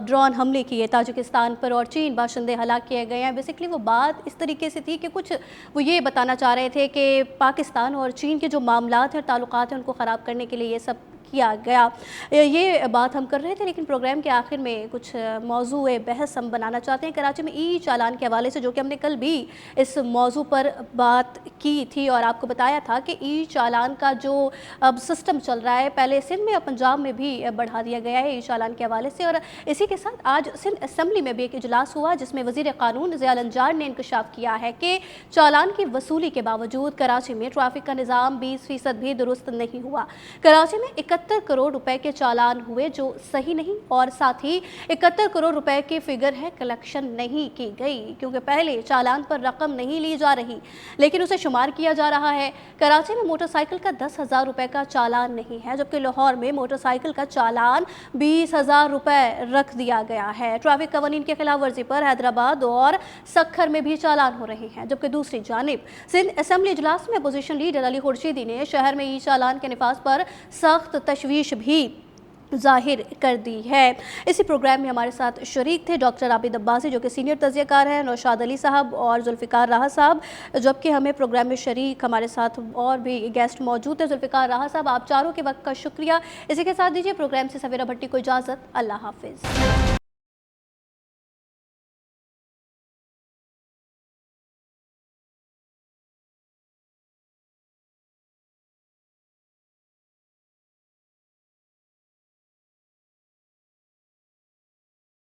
ड्रोन हमले किए ताजिकिस्तान पर और चीन बाशिंदे हलाक किए गए हैं, बेसिकली वो बात इस तरीके से थी कि कुछ वो ये बताना चाह रहे थे कि पाकिस्तान और चीन के जो मामलात हैं, ताल्लुकात हैं, उनको ख़राब करने के लिए ये सब किया गया। ये बात हम कर रहे थे, लेकिन प्रोग्राम के आखिर में कुछ मौजूए बहस हम बनाना चाहते हैं कराची में ई चालान के हवाले से, जो कि हमने कल भी इस मौजू पर बात की थी और आपको बताया था कि ई चालान का जो अब सिस्टम चल रहा है, पहले सिंध में और पंजाब में भी बढ़ा दिया गया है ई चालान के हवाले से। और इसी के साथ आज सिंध असेंबली में भी एक इजलास हुआ जिसमें वज़ीर क़ानून ज़िया अंजार ने इंकशाफ किया है कि चालान की वसूली के बावजूद कराची में ट्रैफिक का निज़ाम 20% भी दुरुस्त नहीं हुआ। कराची में 71 करोड़ रुपए के चालान हुए जो सही नहीं, और साथ ही 71 करोड़ रुपए की फिगर है कलेक्शन नहीं की गई, क्योंकि पहले चालान पर रकम नहीं ली जा रही लेकिन उसे शुमार किया जा रहा है। कराची में मोटरसाइकिल का 10,000 रुपए का चालान नहीं है, जबकि लाहौर में मोटरसाइकिल का चालान 20,000 रुपए रख दिया गया है। ट्रैफिक कवानीन की खिलाफ वर्जी पर हैदराबाद और सक्खर में भी चालान हो रहे हैं, जबकि दूसरी जानिब सिंध असेंबली इजलास में अपोजिशन लीडर अली खुर्शीदी ने शहर में ई चालान के निफाज पर सख्त तशवीश भी जाहिर कर दी है। इसी प्रोग्राम में हमारे साथ शरीक थे डॉक्टर आबिद अब्बासी जो कि सीनियर तज़कियाकार हैं, नौशाद अली साहब और जुल्फ़िकार राहा साहब, जबकि हमें प्रोग्राम में शरीक हमारे साथ और भी गेस्ट मौजूद थे। जुल्फ़िकार राहा साहब, आप चारों के वक्त का शुक्रिया। इसी के साथ दीजिए प्रोग्राम से सवेरा भट्टी को इजाज़त। अल्लाह हाफिज़।